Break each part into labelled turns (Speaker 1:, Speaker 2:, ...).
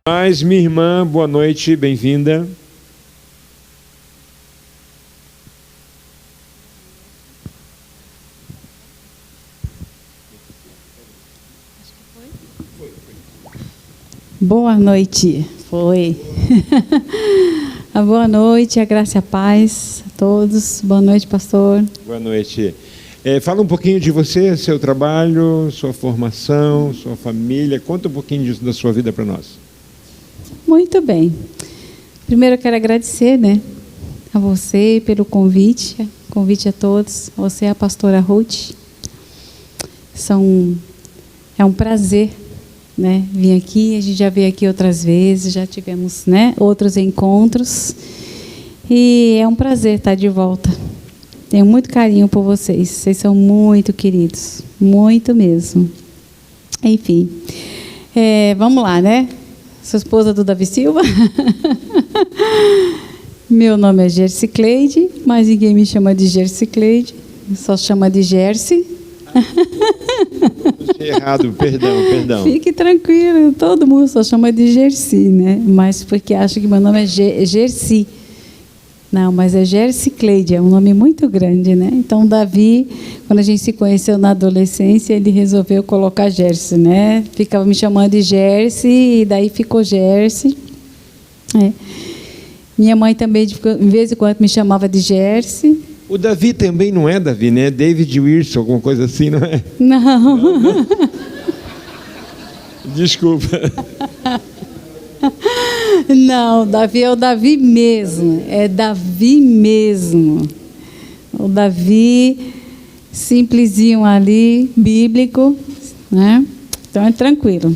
Speaker 1: Mas, minha irmã, boa noite, bem-vinda.
Speaker 2: Boa noite, foi. A boa noite, a graça e a paz a todos. Boa noite, pastor.
Speaker 1: Boa noite. Fala um pouquinho de você, seu trabalho, sua formação, sua família. Conta um pouquinho disso, da sua vida para nós.
Speaker 2: Muito bem. Primeiro eu quero agradecer, a você pelo convite a todos. Você, a pastora Ruth. É um prazer, vir aqui. A gente já veio aqui outras vezes, já tivemos, outros encontros. E é um prazer estar de volta. Tenho muito carinho por vocês. Vocês são muito queridos, muito mesmo. Enfim, vamos lá, Sou esposa do Davi Silva. Meu nome é Gersi Cleide, mas ninguém me chama de Gersi Cleide, só chama de Gersi.
Speaker 1: Errado, perdão.
Speaker 2: Fique tranquilo, todo mundo só chama de Gersi, Mas porque acha que meu nome é Gersi. Não, mas é Gersi Cleide, é um nome muito grande, Então, Davi, quando a gente se conheceu na adolescência, ele resolveu colocar Gersi, Ficava me chamando de Gersi, e daí ficou Gersi. Minha mãe também, de vez em quando, me chamava de Gersi.
Speaker 1: O Davi também não é Davi, David Wilson, alguma coisa assim, não é?
Speaker 2: Não.
Speaker 1: Desculpa.
Speaker 2: Não, Davi é o Davi mesmo. É Davi mesmo. O Davi simplesinho ali, bíblico, Então é tranquilo.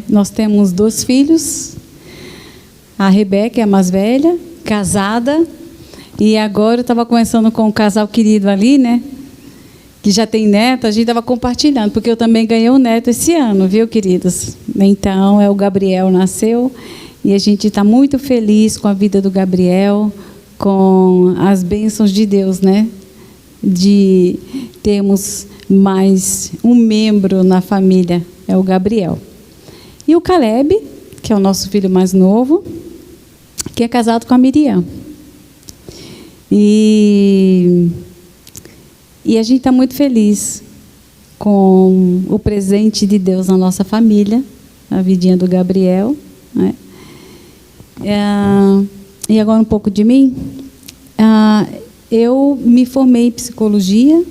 Speaker 2: Nós temos 2 filhos. A Rebeca é a mais velha, casada. E agora eu estava conversando com um casal querido ali, que já tem neto, a gente estava compartilhando, porque eu também ganhei um neto esse ano, viu, queridos? Então, o Gabriel nasceu, e a gente está muito feliz com a vida do Gabriel, com as bênçãos de Deus, de termos mais um membro na família, é o Gabriel. E o Caleb, que é o nosso filho mais novo, que é casado com a Miriam. E a gente está muito feliz com o presente de Deus na nossa família, a vidinha do Gabriel. E agora um pouco de mim. Eu me formei em psicologia,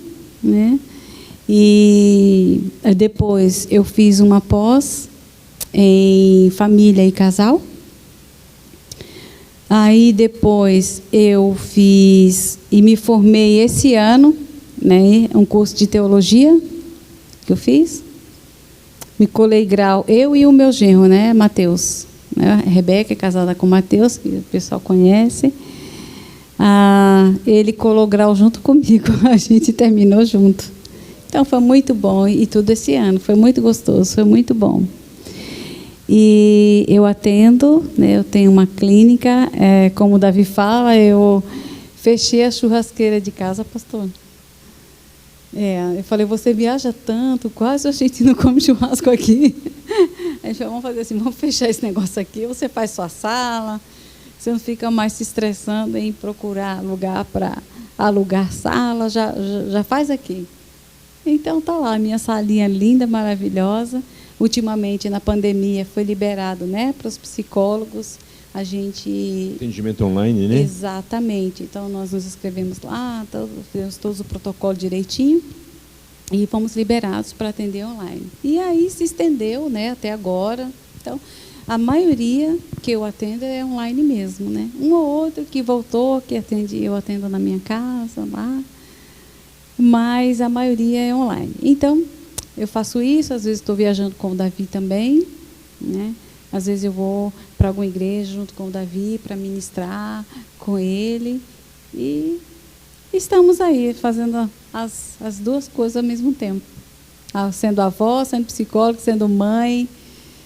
Speaker 2: e depois eu fiz uma pós em família e casal. Aí depois eu fiz e me formei esse ano, um curso de teologia que eu fiz. Me colei grau, eu e o meu genro, Mateus. A Rebeca é casada com o Mateus, que o pessoal conhece. Ele colou grau junto comigo, a gente terminou junto. Então foi muito bom, e tudo esse ano, foi muito gostoso, foi muito bom. E eu atendo, eu tenho uma clínica, como o Davi fala, eu fechei a churrasqueira de casa, pastor. Eu falei, você viaja tanto, quase a gente não come churrasco aqui. A gente falou, vamos fazer assim, vamos fechar esse negócio aqui, você faz sua sala, você não fica mais se estressando em procurar lugar para alugar sala, já faz aqui. Então tá lá, minha salinha linda, maravilhosa. Ultimamente, na pandemia, foi liberado, para os psicólogos. A gente...
Speaker 1: Atendimento online,
Speaker 2: Exatamente. Então, nós nos inscrevemos lá, fizemos todo o protocolo direitinho e fomos liberados para atender online. E aí se estendeu, até agora. Então, a maioria que eu atendo é online mesmo, Um ou outro que voltou, que eu atendo na minha casa, lá. Mas a maioria é online. Então, eu faço isso, às vezes estou viajando com o Davi também, Às vezes eu vou para alguma igreja junto com o Davi para ministrar com ele. E estamos aí fazendo as 2 coisas ao mesmo tempo. Sendo avó, sendo psicóloga, sendo mãe,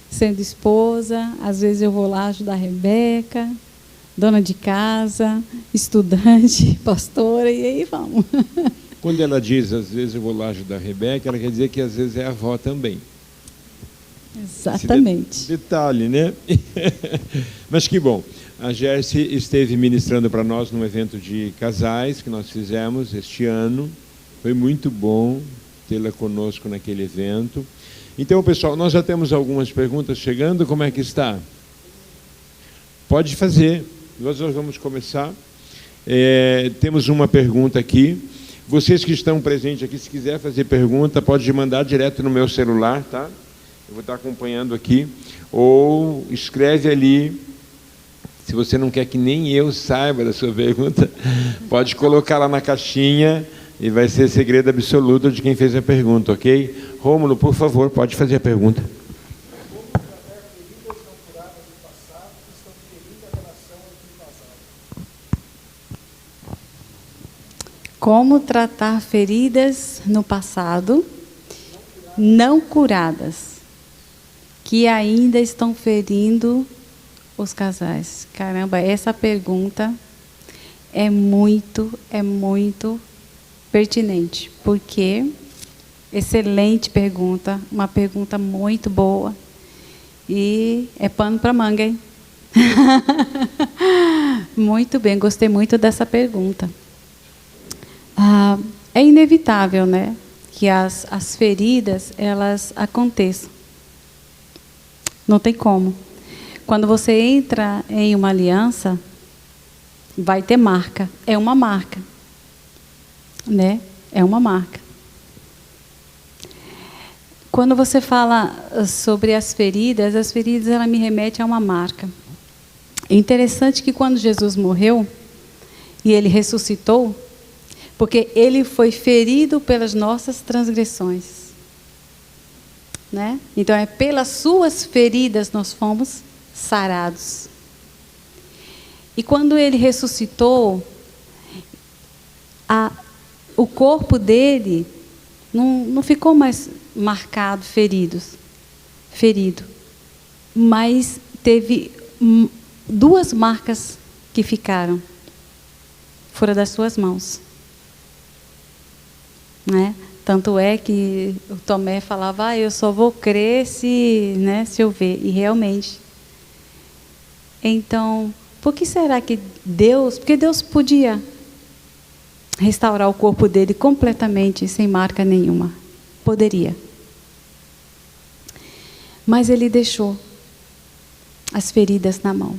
Speaker 2: sendo esposa. Às vezes eu vou lá ajudar a Rebeca, dona de casa, estudante, pastora, e aí vamos.
Speaker 1: Quando ela diz, às vezes eu vou lá ajudar a Rebeca, ela quer dizer que às vezes é avó também.
Speaker 2: Exatamente.
Speaker 1: Esse detalhe, né? Mas que bom. A Gerce esteve ministrando para nós num evento de casais que nós fizemos este ano. Foi muito bom tê-la conosco naquele evento. Então, pessoal, nós já temos algumas perguntas chegando. Como é que está? Pode fazer. Nós vamos começar. Temos uma pergunta aqui. Vocês que estão presentes aqui, se quiser fazer pergunta, pode mandar direto no meu celular, tá? Eu vou estar acompanhando aqui. Ou escreve ali. Se você não quer que nem eu saiba da sua pergunta, pode colocar lá na caixinha e vai ser segredo absoluto de quem fez a pergunta, ok? Rômulo, por favor, pode fazer a pergunta.
Speaker 2: Como tratar feridas no passado não curadas, que ainda estão ferindo os casais? Caramba, essa pergunta é muito pertinente, porque excelente pergunta, uma pergunta muito boa e é pano para manga, hein? Muito bem, gostei muito dessa pergunta. É inevitável, né, que as feridas elas aconteçam. Não tem como. Quando você entra em uma aliança, vai ter marca. É uma marca, né? É uma marca. Quando você fala sobre as feridas ela me remete a uma marca. É interessante que quando Jesus morreu e ele ressuscitou, porque ele foi ferido pelas nossas transgressões, né? Então é pelas suas feridas nós fomos sarados. E quando ele ressuscitou, o corpo dele não ficou mais marcado, ferido, mas teve duas marcas que ficaram, foram das suas mãos, né? Tanto é que o Tomé falava, eu só vou crer se eu ver, e realmente. Então, por que será que porque Deus podia restaurar o corpo dele completamente, sem marca nenhuma. Poderia. Mas ele deixou as feridas na mão,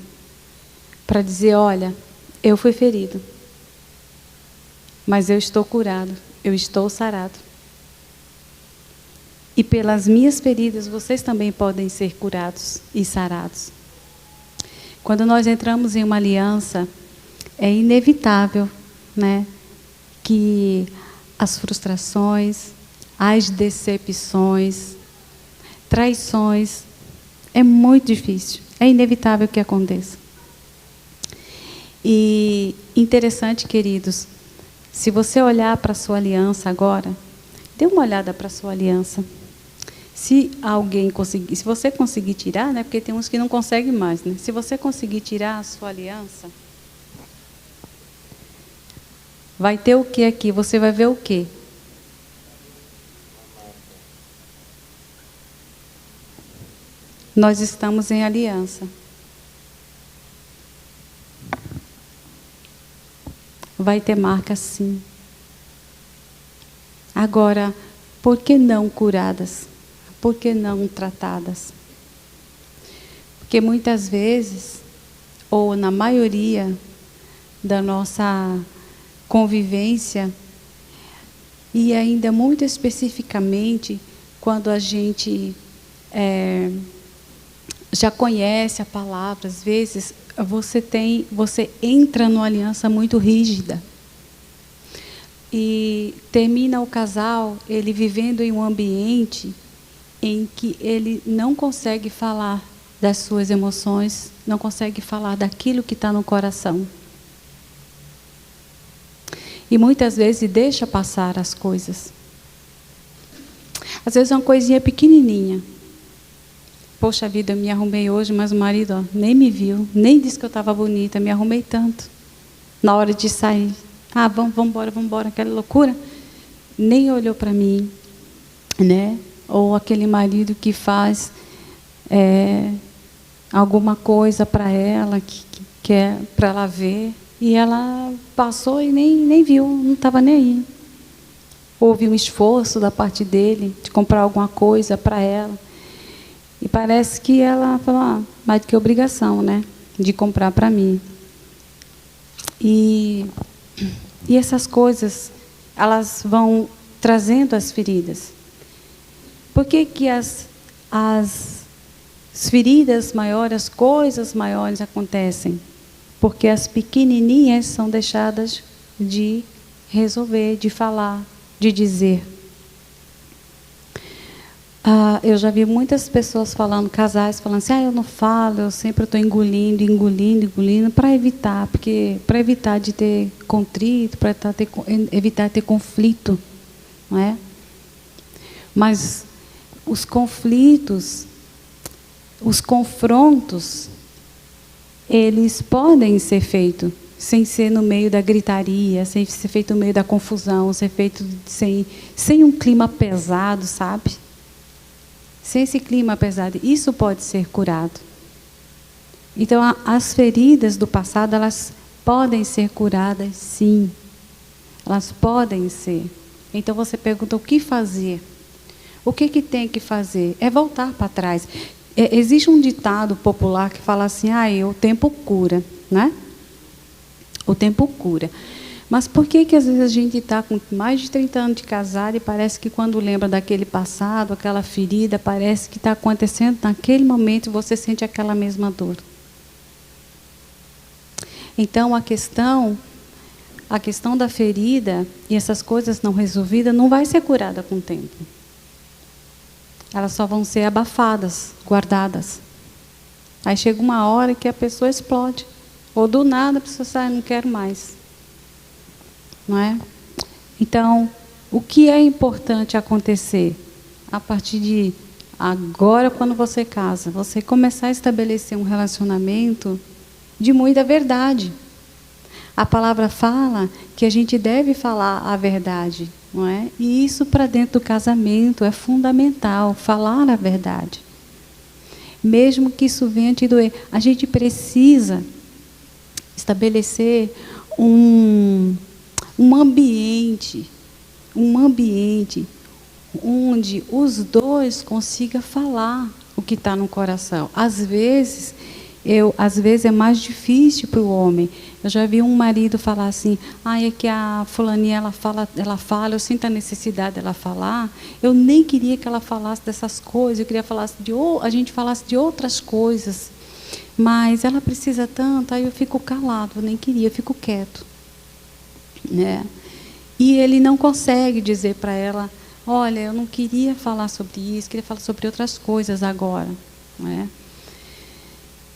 Speaker 2: para dizer, olha, eu fui ferido, mas eu estou curado, eu estou sarado. E pelas minhas feridas, vocês também podem ser curados e sarados. Quando nós entramos em uma aliança, é inevitável, né, que as frustrações, as decepções, traições, é muito difícil, é inevitável que aconteça. E interessante, queridos, se você olhar para a sua aliança agora, dê uma olhada para a sua aliança. Se você conseguir tirar, né, porque tem uns que não conseguem mais, né? Se você conseguir tirar a sua aliança, vai ter o que aqui? Você vai ver o quê? Nós estamos em aliança. Vai ter marca, sim. Agora, por que não curadas? Por que não tratadas? Porque muitas vezes, ou na maioria da nossa convivência, e ainda muito especificamente, quando a gente já conhece a palavra, às vezes você entra numa aliança muito rígida. E termina o casal, ele vivendo em um ambiente em que ele não consegue falar das suas emoções, não consegue falar daquilo que está no coração. E muitas vezes deixa passar as coisas. Às vezes é uma coisinha pequenininha. Poxa vida, eu me arrumei hoje, mas o marido nem me viu, nem disse que eu estava bonita, me arrumei tanto. Na hora de sair, vamos embora, aquela loucura. Nem olhou para mim, né? Ou aquele marido que faz alguma coisa para ela, que é para ela ver, e ela passou e nem viu, não estava nem aí. Houve um esforço da parte dele de comprar alguma coisa para ela, e parece que ela falou, mais do que obrigação, né, de comprar para mim. E essas coisas, elas vão trazendo as feridas. Por que as feridas maiores, as coisas maiores acontecem? Porque as pequenininhas são deixadas de resolver, de falar, de dizer. Eu já vi muitas pessoas falando, casais falando assim, eu não falo, eu sempre estou engolindo, para evitar, para evitar de ter contrito, para evitar ter conflito, não é? Mas os conflitos, os confrontos, eles podem ser feitos sem ser no meio da gritaria, sem ser feito no meio da confusão, ser feito sem um clima pesado, sabe? Sem esse clima pesado, isso pode ser curado. Então, as feridas do passado, elas podem ser curadas, sim. Elas podem ser. Então, você pergunta o que fazer. O que tem que fazer? É voltar para trás. Existe um ditado popular que fala assim, o tempo cura, né? O tempo cura. Mas por que às vezes a gente está com mais de 30 anos de casado e parece que quando lembra daquele passado, aquela ferida, parece que está acontecendo naquele momento e você sente aquela mesma dor? Então, a questão da ferida e essas coisas não resolvidas não vai ser curada com o tempo. Elas só vão ser abafadas, guardadas. Aí chega uma hora que a pessoa explode. Ou do nada a pessoa sai, não quero mais. Não é? Então, o que é importante acontecer? A partir de agora, quando você casa, você começar a estabelecer um relacionamento de muita verdade. A palavra fala que a gente deve falar a verdade, não é? E isso para dentro do casamento é fundamental, falar a verdade. Mesmo que isso venha te doer, a gente precisa estabelecer um ambiente onde os dois consigam falar o que está no coração. Às vezes é mais difícil para o homem. Eu já vi um marido falar assim, é que a fulaninha ela fala, eu sinto a necessidade dela falar, eu nem queria que ela falasse dessas coisas, eu queria a gente falasse de outras coisas, mas ela precisa tanto, aí eu fico calado, eu nem queria, eu fico quieto. Né? E ele não consegue dizer para ela, olha, eu não queria falar sobre isso, queria falar sobre outras coisas agora. Né?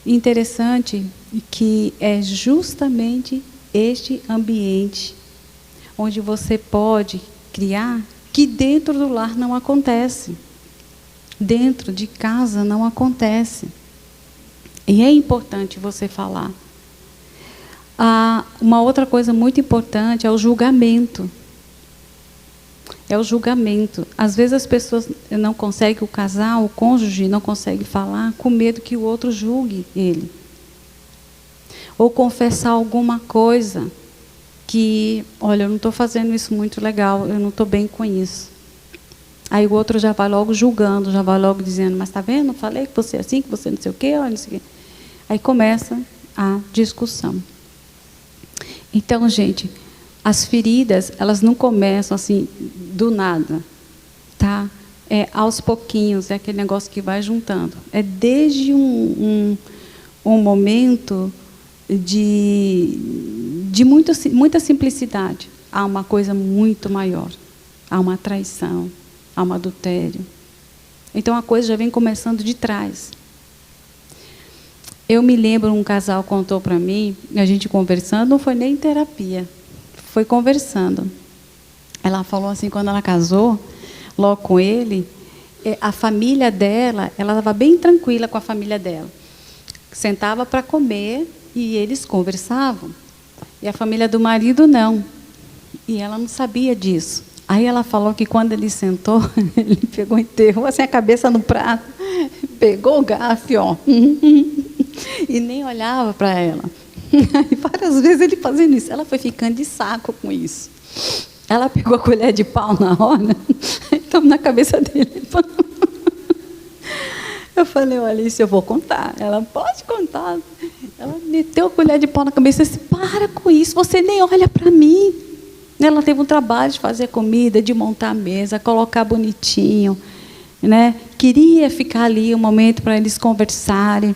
Speaker 2: Interessante que é justamente este ambiente onde você pode criar que dentro do lar não acontece. Dentro de casa não acontece. E é importante você falar. Uma outra coisa muito importante é o julgamento. É o julgamento. Às vezes as pessoas não conseguem, o casal, o cônjuge não consegue falar com medo que o outro julgue ele. Ou confessar alguma coisa que, olha, eu não estou fazendo isso muito legal, eu não estou bem com isso. Aí o outro já vai logo julgando, já vai logo dizendo, mas está vendo, eu falei que você é assim, que você não sei o quê, olha, não sei o quê. Aí começa a discussão. Então, gente, as feridas, elas não começam assim, do nada, tá? É aos pouquinhos, é aquele negócio que vai juntando. É desde um momento de muita simplicidade. Há uma coisa muito maior. Há uma traição, há um adultério. Então, a coisa já vem começando de trás. Eu me lembro, um casal contou para mim, a gente conversando, não foi nem terapia, foi conversando. Ela falou assim, quando ela casou, logo com ele, a família dela, ela estava bem tranquila com a família dela. Sentava para comer e eles conversavam. E a família do marido não. E ela não sabia disso. Aí ela falou que quando ele sentou, ele pegou e enterrou assim a cabeça no prato. pegou o garfo, ó, e nem olhava para ela. E várias vezes ele fazendo isso. Ela foi ficando de saco com isso. Ela pegou a colher de pau na hora, então na cabeça dele. Eu falei, olha, isso eu vou contar. Ela, pode contar. Ela meteu a colher de pau na cabeça e disse, para com isso, você nem olha para mim. Ela teve um trabalho de fazer comida, de montar a mesa, colocar bonitinho, né? Queria ficar ali um momento para eles conversarem.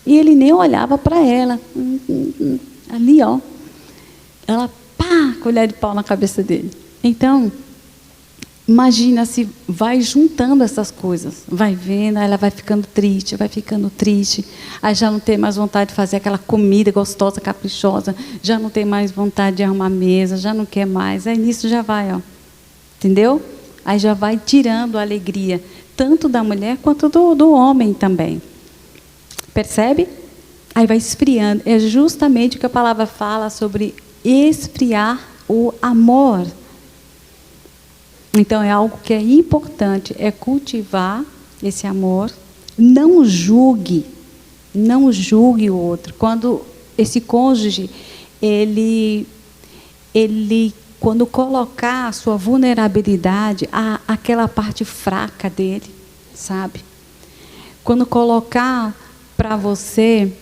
Speaker 2: E ele nem olhava para ela. Ali, ó. Ela, pá, colher de pau na cabeça dele. Então, imagina se vai juntando essas coisas. Vai vendo, aí ela vai ficando triste. Aí já não tem mais vontade de fazer aquela comida gostosa, caprichosa. Já não tem mais vontade de arrumar a mesa, já não quer mais. Aí nisso já vai, ó. Entendeu? Aí já vai tirando a alegria, tanto da mulher quanto do homem também. Percebe? Aí vai esfriando. É justamente o que a palavra fala sobre esfriar o amor. Então, é algo que é importante, é cultivar esse amor. Não julgue o outro. Quando esse cônjuge, quando colocar a sua vulnerabilidade, aquela parte fraca dele, sabe? Quando colocar para você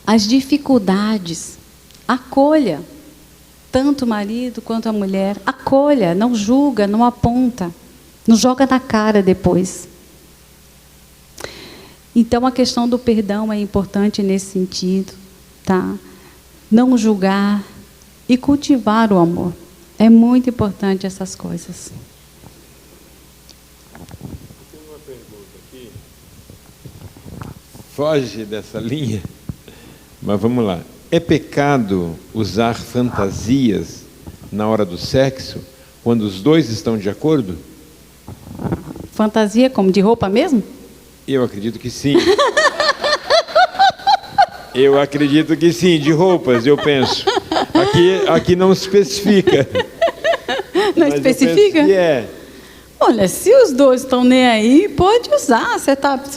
Speaker 2: as dificuldades, acolha, tanto o marido quanto a mulher, acolha, não julga, não aponta, não joga na cara depois. Então a questão do perdão é importante nesse sentido, tá? Não julgar e cultivar o amor. É muito importante essas coisas.
Speaker 1: Tem uma pergunta aqui. Foge dessa linha, mas vamos lá. É pecado usar fantasias na hora do sexo, quando os dois estão de acordo?
Speaker 2: Fantasia como de roupa mesmo?
Speaker 1: Eu acredito que sim. Eu acredito que sim, de roupas, eu penso. Aqui não especifica.
Speaker 2: Não especifica?
Speaker 1: Que é.
Speaker 2: Olha, se os dois estão nem aí, pode usar. Se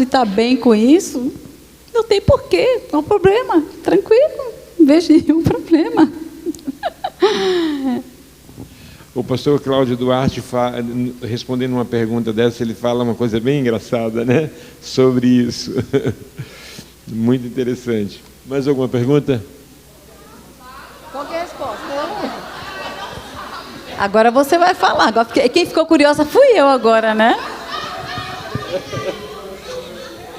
Speaker 2: está bem com isso, não tem porquê, não há problema, tranquilo, não vejo nenhum problema.
Speaker 1: O pastor Cláudio Duarte, respondendo uma pergunta dessa, ele fala uma coisa bem engraçada, né? Sobre isso. Muito interessante. Mais alguma pergunta?
Speaker 2: Qual é a resposta? Agora você vai falar. Agora, quem ficou curiosa fui eu agora, né?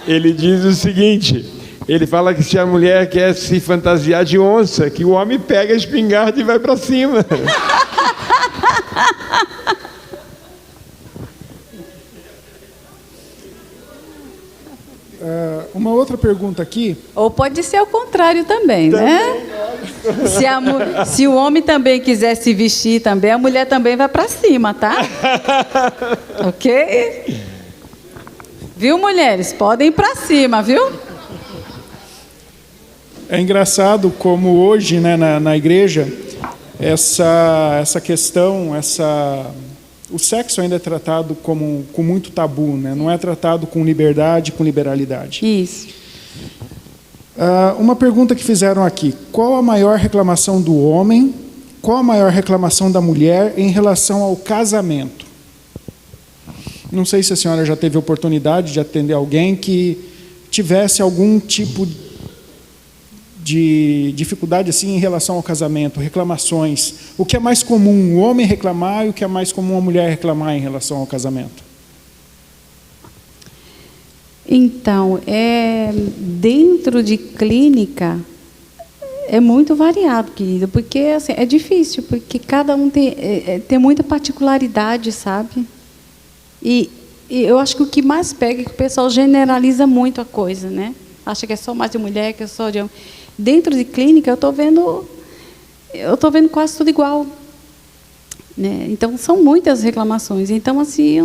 Speaker 1: Ele diz o seguinte, ele fala que se a mulher quer se fantasiar de onça, que o homem pega a espingarda e vai para cima.
Speaker 3: Uma outra pergunta aqui.
Speaker 2: Ou pode ser o contrário também, né? Se o homem também quiser se vestir também, a mulher também vai para cima, tá? Ok? Viu, mulheres? Podem ir para cima, viu?
Speaker 3: É engraçado como hoje, né, na igreja, essa questão, o sexo ainda é tratado com muito tabu, né? Não é tratado com liberdade, com liberalidade.
Speaker 2: Isso.
Speaker 3: Uma pergunta que fizeram aqui: qual a maior reclamação do homem, qual a maior reclamação da mulher em relação ao casamento? Não sei se a senhora já teve oportunidade de atender alguém que tivesse algum tipo de dificuldade assim em relação ao casamento, reclamações. O que é mais comum, o homem reclamar, e o que é mais comum a mulher reclamar em relação ao casamento?
Speaker 2: Então, dentro de clínica, é muito variado, querido, porque assim, é difícil, porque cada um tem muita particularidade, sabe? E eu acho que o que mais pega é que o pessoal generaliza muito a coisa, né? Acha que é só mais de mulher, que é só de homem. Dentro de clínica, eu estou vendo quase tudo igual, né? Então, são muitas reclamações. Então, assim,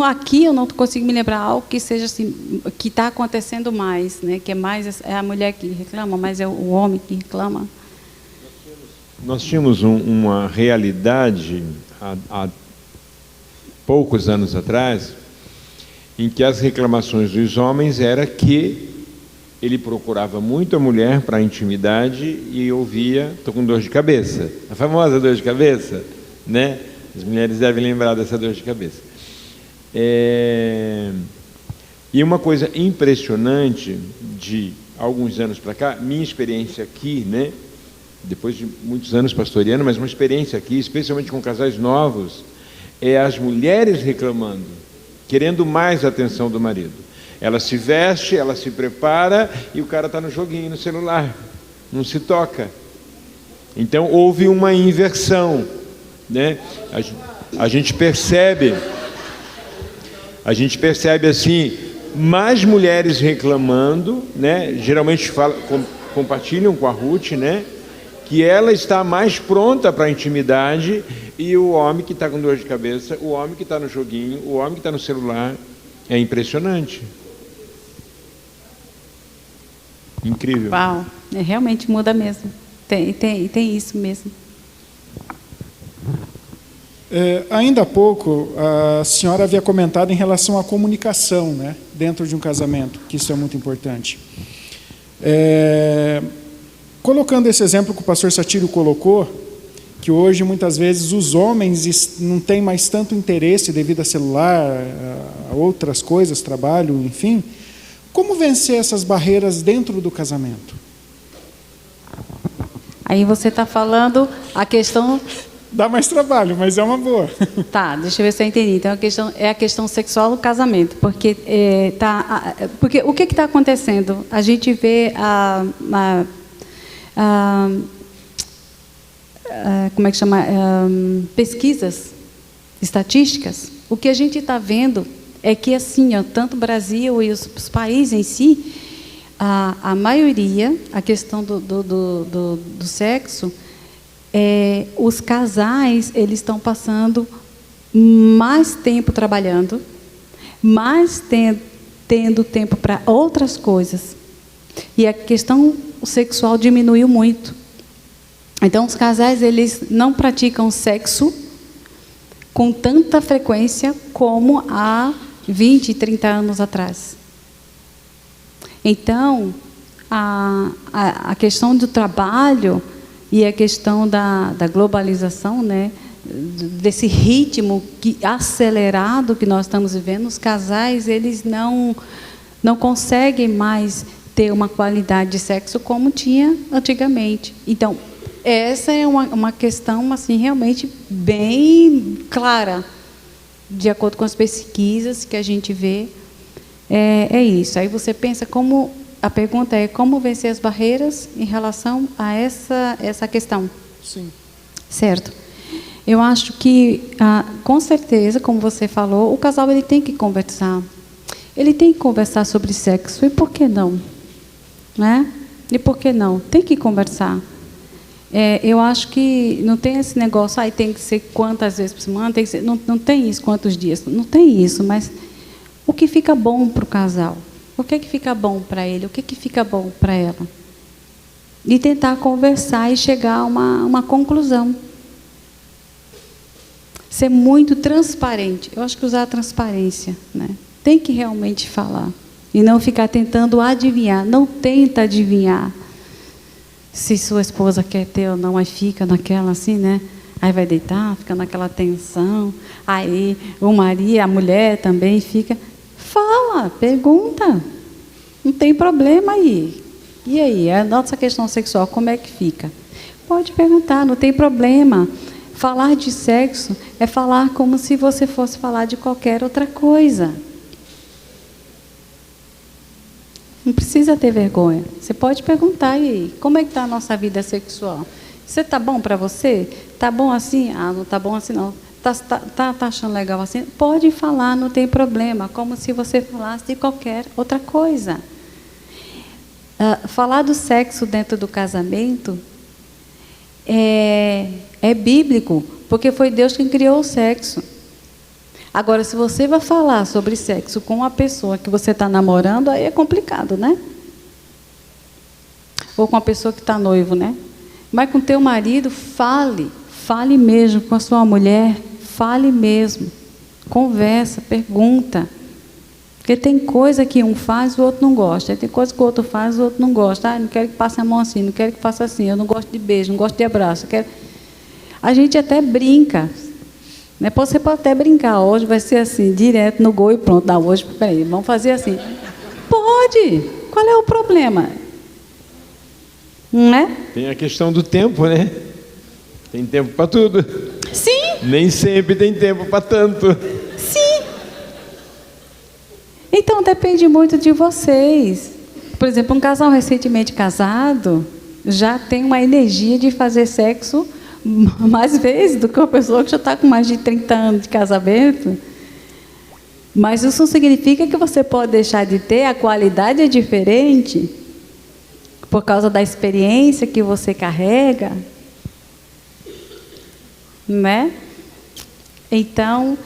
Speaker 2: aqui eu não consigo me lembrar algo que seja assim, que está acontecendo mais, né? Que é a mulher que reclama, mas é o homem que reclama.
Speaker 1: Nós tínhamos uma realidade há poucos anos atrás, em que as reclamações dos homens era que ele procurava muito a mulher para a intimidade e ouvia: estou com dor de cabeça. A famosa dor de cabeça, né? As mulheres devem lembrar dessa dor de cabeça. E uma coisa impressionante de alguns anos para cá, minha experiência aqui, né? Depois de muitos anos pastoreando, mas uma experiência aqui, especialmente com casais novos, é as mulheres reclamando, querendo mais atenção do marido. Ela se veste, ela se prepara e o cara está no joguinho, no celular, não se toca. Então houve uma inversão, né? A gente percebe assim, mais mulheres reclamando, né? Geralmente compartilham com a Ruth, né? Que ela está mais pronta para a intimidade, e o homem que está com dor de cabeça, o homem que está no joguinho, o homem que está no celular. É impressionante. Incrível.
Speaker 2: Uau, realmente muda mesmo. Tem isso mesmo.
Speaker 3: Ainda há pouco, a senhora havia comentado em relação à comunicação, né, dentro de um casamento, que isso é muito importante. Colocando esse exemplo que o pastor Satírio colocou, que hoje muitas vezes os homens não têm mais tanto interesse devido a celular, a outras coisas, trabalho, enfim. Como vencer essas barreiras dentro do casamento?
Speaker 2: Aí você está falando a questão...
Speaker 3: Dá mais trabalho, mas é uma boa.
Speaker 2: Tá, deixa eu ver se eu entendi. Então, a questão sexual do casamento. Porque o que está acontecendo? A gente vê como é que chama? Pesquisas estatísticas. O que a gente está vendo é que, assim, tanto o Brasil e os países em si, a maioria, a questão do sexo, os casais, eles estão passando mais tempo trabalhando, mais tendo tempo para outras coisas. E a questão sexual diminuiu muito. Então, os casais, eles não praticam sexo com tanta frequência como há 20, 30 anos atrás. Então, a questão do trabalho e a questão da globalização, né, desse ritmo acelerado que nós estamos vivendo, os casais, eles não conseguem mais ter uma qualidade de sexo como tinha antigamente. Então, essa é uma questão assim, realmente bem clara, de acordo com as pesquisas que a gente vê. É isso. Aí você pensa como... A pergunta é como vencer as barreiras em relação a essa questão.
Speaker 3: Sim.
Speaker 2: Certo. Eu acho que, com certeza, como você falou, o casal ele tem que conversar. Ele tem que conversar sobre sexo. E por que não? Né? E por que não? Tem que conversar. Eu acho que não tem esse negócio, tem que ser quantas vezes por semana, tem que ser, não tem isso, quantos dias. Não tem isso, mas o que fica bom para o casal? O que fica bom para ele? O que fica bom para ela? E tentar conversar e chegar a uma conclusão. Ser muito transparente. Eu acho que usar a transparência, né? Tem que realmente falar. E não ficar tentando adivinhar. Não tenta adivinhar se sua esposa quer ter ou não. Aí fica naquela assim, né? Aí vai deitar, fica naquela tensão. Aí o marido, a mulher também fica... Fala, pergunta. Não tem problema aí. E aí, a nossa questão sexual, como é que fica? Pode perguntar, não tem problema. Falar de sexo é falar como se você fosse falar de qualquer outra coisa. Não precisa ter vergonha. Você pode perguntar, e aí, como é que está a nossa vida sexual? Você está bom para você? Está bom assim? Não está bom assim não. Tá achando legal assim? Pode falar, não tem problema, como se você falasse de qualquer outra coisa. Falar do sexo dentro do casamento é bíblico, porque foi Deus quem criou o sexo. Agora, se você vai falar sobre sexo com uma pessoa que você está namorando, aí é complicado, né? Ou com uma pessoa que está noivo, né? Mas com teu marido, fale mesmo com a sua mulher. Fale mesmo, conversa, pergunta. Porque tem coisa que um faz e o outro não gosta. Tem coisa que o outro faz e o outro não gosta. Não quero que passe a mão assim, não quero que faça assim. Eu não gosto de beijo, não gosto de abraço. A gente até brinca. Né? Você pode até brincar. Hoje vai ser assim, direto no gol e pronto. Não, hoje, peraí, vamos fazer assim. Pode! Qual é o problema? Não é?
Speaker 1: Tem a questão do tempo, né? Tem tempo para tudo.
Speaker 2: Sim!
Speaker 1: Nem sempre tem tempo para tanto.
Speaker 2: Sim! Então depende muito de vocês. Por exemplo, um casal recentemente casado já tem uma energia de fazer sexo mais vezes do que uma pessoa que já está com mais de 30 anos de casamento. Mas isso não significa que você pode deixar de ter, a qualidade é diferente por causa da experiência que você carrega, né? Então,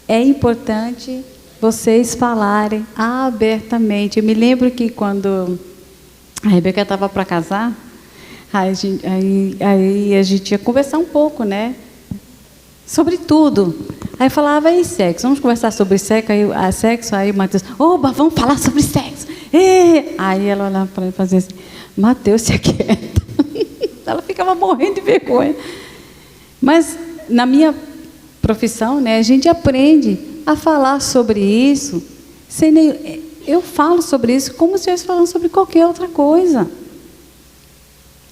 Speaker 2: é importante vocês falarem abertamente. Eu me lembro que quando a Rebeca estava para casar, aí a gente ia conversar um pouco, né? Sobre tudo. Aí falava, e sexo? Vamos conversar sobre sexo? Aí o Mateus, oba, vamos falar sobre sexo. Aí ela olhava para ele e fazia assim, Mateus, se aquieta. Ela ficava morrendo de vergonha. Mas na minha profissão, né, a gente aprende a falar sobre isso. Eu falo sobre isso como se eu estivesse falando sobre qualquer outra coisa.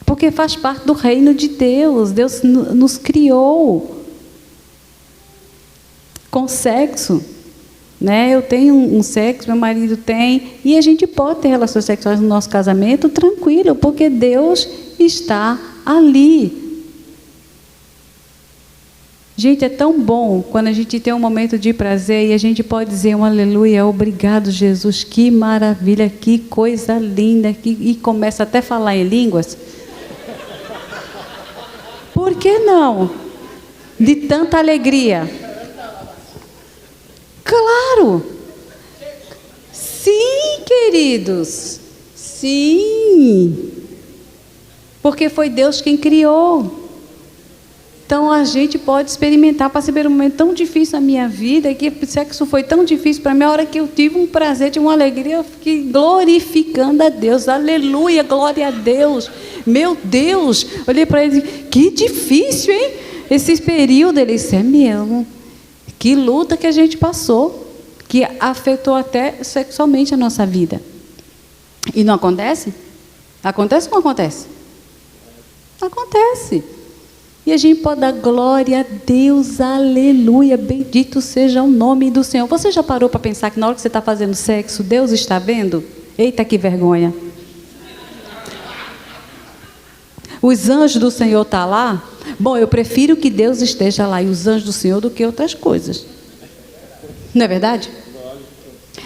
Speaker 2: Porque faz parte do reino de Deus. Deus nos criou com sexo, né? Eu tenho um sexo, meu marido tem, e a gente pode ter relações sexuais no nosso casamento tranquilo, porque Deus está ali. Gente, é tão bom quando a gente tem um momento de prazer e a gente pode dizer um aleluia, obrigado Jesus, que maravilha, que coisa linda, e começa até a falar em línguas. Por que não? De tanta alegria. Claro! Sim, queridos! Sim! Porque foi Deus quem criou. Então a gente pode experimentar. Passei por um momento tão difícil na minha vida, que o sexo foi tão difícil para mim. A hora que eu tive um prazer, tive uma alegria, eu fiquei glorificando a Deus. Aleluia, glória a Deus. Meu Deus! Olhei para ele e disse, que difícil, hein? Esse período. Ele disse, é mesmo. Que luta que a gente passou, que afetou até sexualmente a nossa vida. E não acontece? Acontece ou não acontece? Acontece. E a gente pode dar glória a Deus, aleluia, bendito seja o nome do Senhor. Você já parou para pensar que na hora que você está fazendo sexo, Deus está vendo? Eita, que vergonha. Os anjos do Senhor estão lá? Bom, eu prefiro que Deus esteja lá e os anjos do Senhor do que outras coisas. Não é verdade?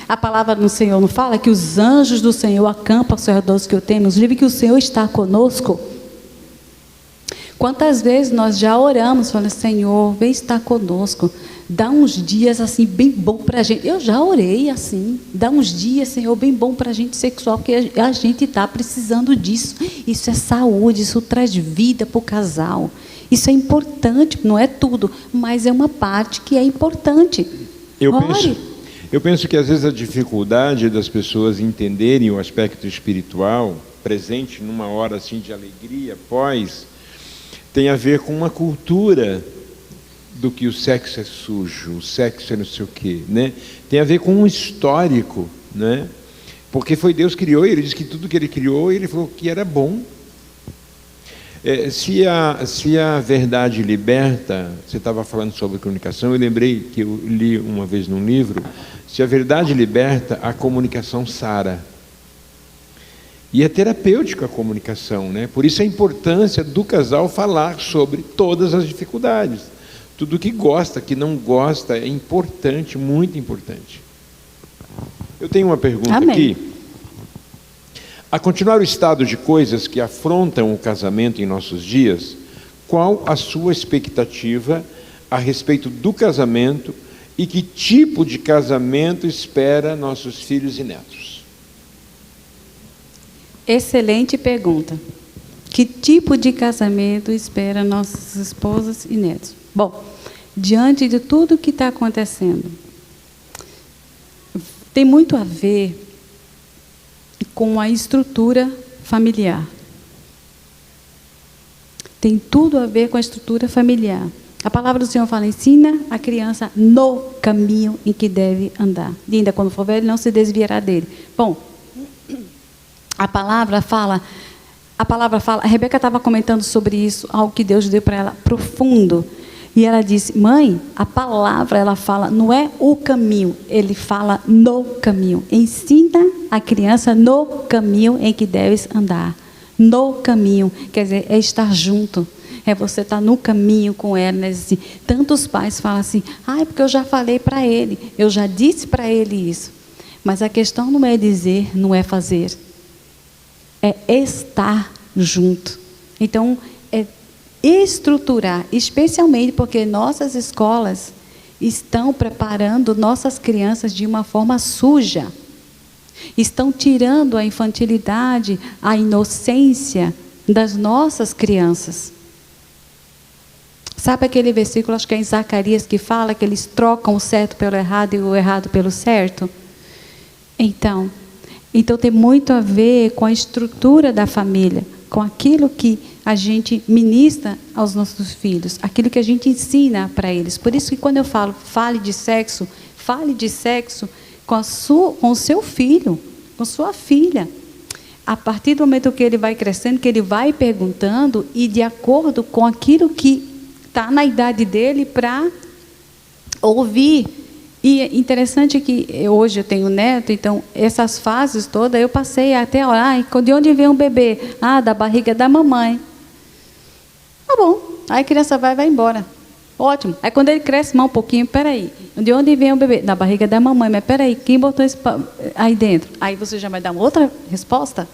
Speaker 2: A palavra do Senhor não fala que os anjos do Senhor acampam ao seu redor dos que o temem, nos livre que o Senhor está conosco. Quantas vezes nós já oramos, falando, Senhor, vem estar conosco, dá uns dias assim bem bom para a gente. Eu já orei assim, dá uns dias, Senhor, bem bom para a gente sexual, porque a gente está precisando disso. Isso é saúde, isso traz vida para o casal. Isso é importante, não é tudo, mas é uma parte que é importante.
Speaker 1: Eu penso que às vezes a dificuldade das pessoas entenderem o aspecto espiritual presente numa hora assim de alegria, tem a ver com uma cultura do que o sexo é sujo, o sexo é não sei o quê, né? Tem a ver com um histórico, né? Porque foi Deus que criou, ele disse que tudo que ele criou, ele falou que era bom. Se a verdade liberta, você estava falando sobre comunicação, eu lembrei que eu li uma vez num livro, se a verdade liberta, a comunicação sara. E é terapêutica a comunicação, né? Por isso a importância do casal falar sobre todas as dificuldades. Tudo que gosta, que não gosta, é importante, muito importante. Eu tenho uma pergunta aqui. A continuar o estado de coisas que afrontam o casamento em nossos dias, qual a sua expectativa a respeito do casamento e que tipo de casamento espera nossos filhos e netos?
Speaker 2: Excelente pergunta. Que tipo de casamento espera nossas esposas e netos? Bom, diante de tudo que está acontecendo, tem muito a ver com a estrutura familiar. Tem tudo a ver com a estrutura familiar. A palavra do Senhor fala, ensina a criança no caminho em que deve andar. E ainda quando for velho, não se desviará dele. Bom, a palavra fala, a Rebeca estava comentando sobre isso, algo que Deus deu para ela profundo. E ela disse, mãe, a palavra, ela fala, não é o caminho, ele fala no caminho. Ensina a criança no caminho em que deves andar. No caminho, quer dizer, é estar junto. É você estar no caminho com ela. Né? Assim, tantos pais falam assim, porque eu já falei para ele, eu já disse para ele isso. Mas a questão não é dizer, não é fazer. É estar junto. Então, é estruturar, especialmente porque nossas escolas estão preparando nossas crianças de uma forma suja. Estão tirando a infantilidade, a inocência das nossas crianças. Sabe aquele versículo, acho que é em Zacarias, que fala que eles trocam o certo pelo errado e o errado pelo certo? Então tem muito a ver com a estrutura da família, com aquilo que a gente ministra aos nossos filhos, aquilo que a gente ensina para eles. Por isso que quando eu falo, fale de sexo com o seu filho, com sua filha. A partir do momento que ele vai crescendo, que ele vai perguntando, e de acordo com aquilo que está na idade dele para ouvir. E é interessante que hoje eu tenho neto, então essas fases todas eu passei até orar, de onde vem um bebê? Da barriga da mamãe. Tá bom, aí a criança vai embora. Ótimo. Aí quando ele cresce mais um pouquinho, peraí, de onde vem o bebê? Da barriga da mamãe, mas peraí, quem botou isso aí dentro? Aí você já vai dar uma outra resposta?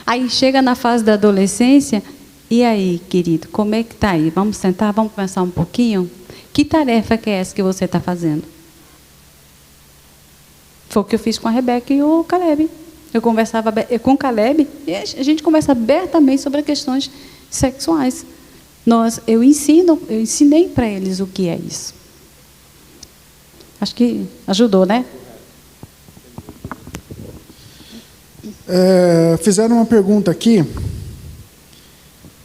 Speaker 2: Aí chega na fase da adolescência, e aí, querido, como é que está aí? Vamos sentar, vamos conversar um pouquinho? Que tarefa que é essa que você está fazendo? Foi o que eu fiz com a Rebeca e o Caleb. Eu conversava com o Caleb, e a gente conversa abertamente sobre questões sexuais. Eu ensinei para eles o que é isso. Acho que ajudou, né?
Speaker 3: Fizeram uma pergunta aqui.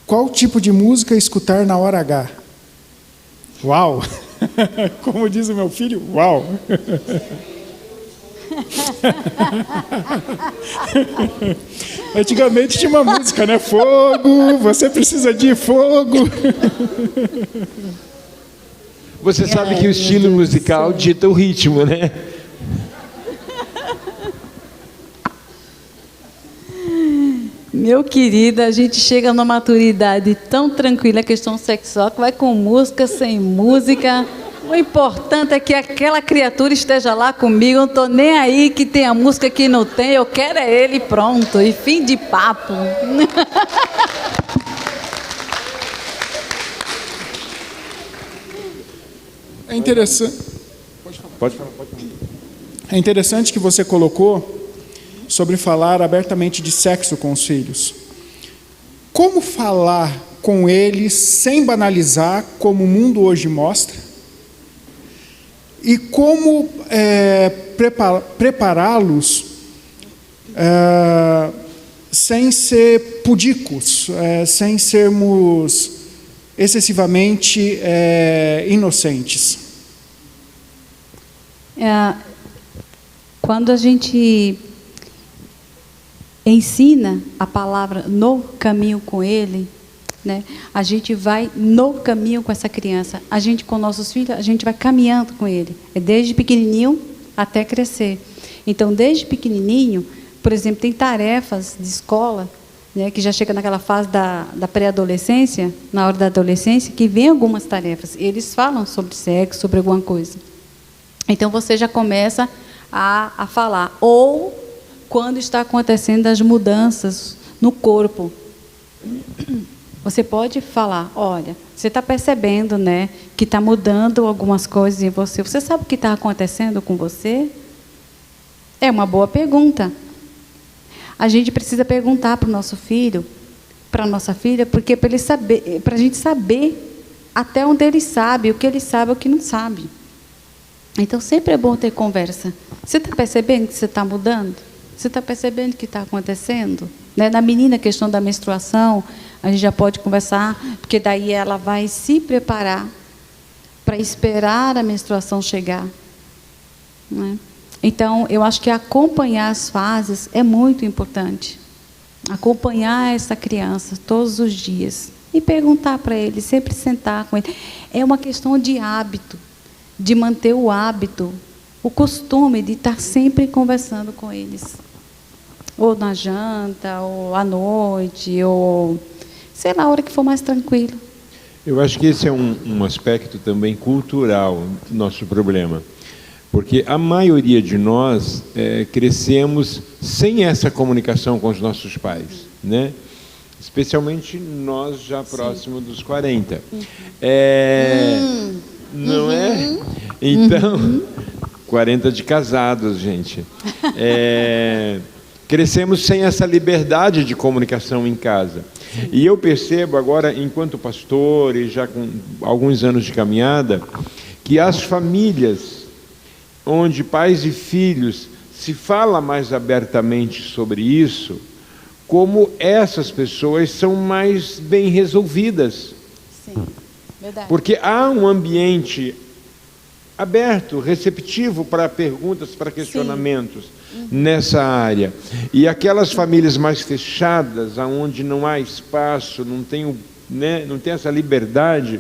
Speaker 3: Qual tipo de música escutar na hora H? Uau! Como diz o meu filho, uau! Antigamente tinha uma música, né? Fogo, você precisa de fogo.
Speaker 1: Você sabe que o estilo musical dita o ritmo, né?
Speaker 2: Meu querido, a gente chega numa maturidade tão tranquila, a questão sexual, que vai com música, sem música. O importante é que aquela criatura esteja lá comigo. Eu não estou nem aí que tem a música que não tem. Eu quero é ele, pronto. E fim de papo.
Speaker 3: É interessante.
Speaker 1: Pode falar.
Speaker 3: É interessante que você colocou sobre falar abertamente de sexo com os filhos. Como falar com eles sem banalizar, como o mundo hoje mostra? E como prepará-los sem ser pudicos, sem sermos excessivamente inocentes?
Speaker 2: Quando a gente ensina a palavra no caminho com ele, né? A gente vai no caminho com essa criança. A gente, com nossos filhos, a gente vai caminhando com ele. É desde pequenininho até crescer. Então, desde pequenininho, por exemplo, tem tarefas de escola, né, que já chega naquela fase da pré-adolescência, na hora da adolescência, que vem algumas tarefas. Eles falam sobre sexo, sobre alguma coisa. Então, você já começa a falar. Ou quando está acontecendo as mudanças no corpo. Você pode falar, olha, você está percebendo, né, que está mudando algumas coisas em você. Você sabe o que está acontecendo com você? É uma boa pergunta. A gente precisa perguntar para o nosso filho, para a nossa filha, porque para ele saber, para a gente saber até onde ele sabe, o que ele sabe, o que não sabe. Então, sempre é bom ter conversa. Você está percebendo que você está mudando? Você está percebendo o que está acontecendo? Né? Na menina, a questão da menstruação, a gente já pode conversar, porque daí ela vai se preparar para esperar a menstruação chegar. Né? Então, eu acho que acompanhar as fases é muito importante. Acompanhar essa criança todos os dias. E perguntar para ele, sempre sentar com ele. É uma questão de hábito, de manter o hábito, o costume de estar sempre conversando com eles. Ou na janta, ou à noite, ou sei lá, a hora que for mais tranquilo.
Speaker 1: Eu acho que esse é um aspecto também cultural do nosso problema. Porque a maioria de nós crescemos sem essa comunicação com os nossos pais, né? Especialmente nós já próximos dos 40. Não é? Então, 40 de casados, gente. Crescemos sem essa liberdade de comunicação em casa. E eu percebo agora, enquanto pastor e já com alguns anos de caminhada, que as famílias onde pais e filhos se fala mais abertamente sobre isso, como essas pessoas são mais bem resolvidas.
Speaker 2: Sim, verdade.
Speaker 1: Porque há um ambiente aberto, receptivo para perguntas, para questionamentos nessa área. E aquelas famílias mais fechadas, onde não há espaço, não tem essa liberdade,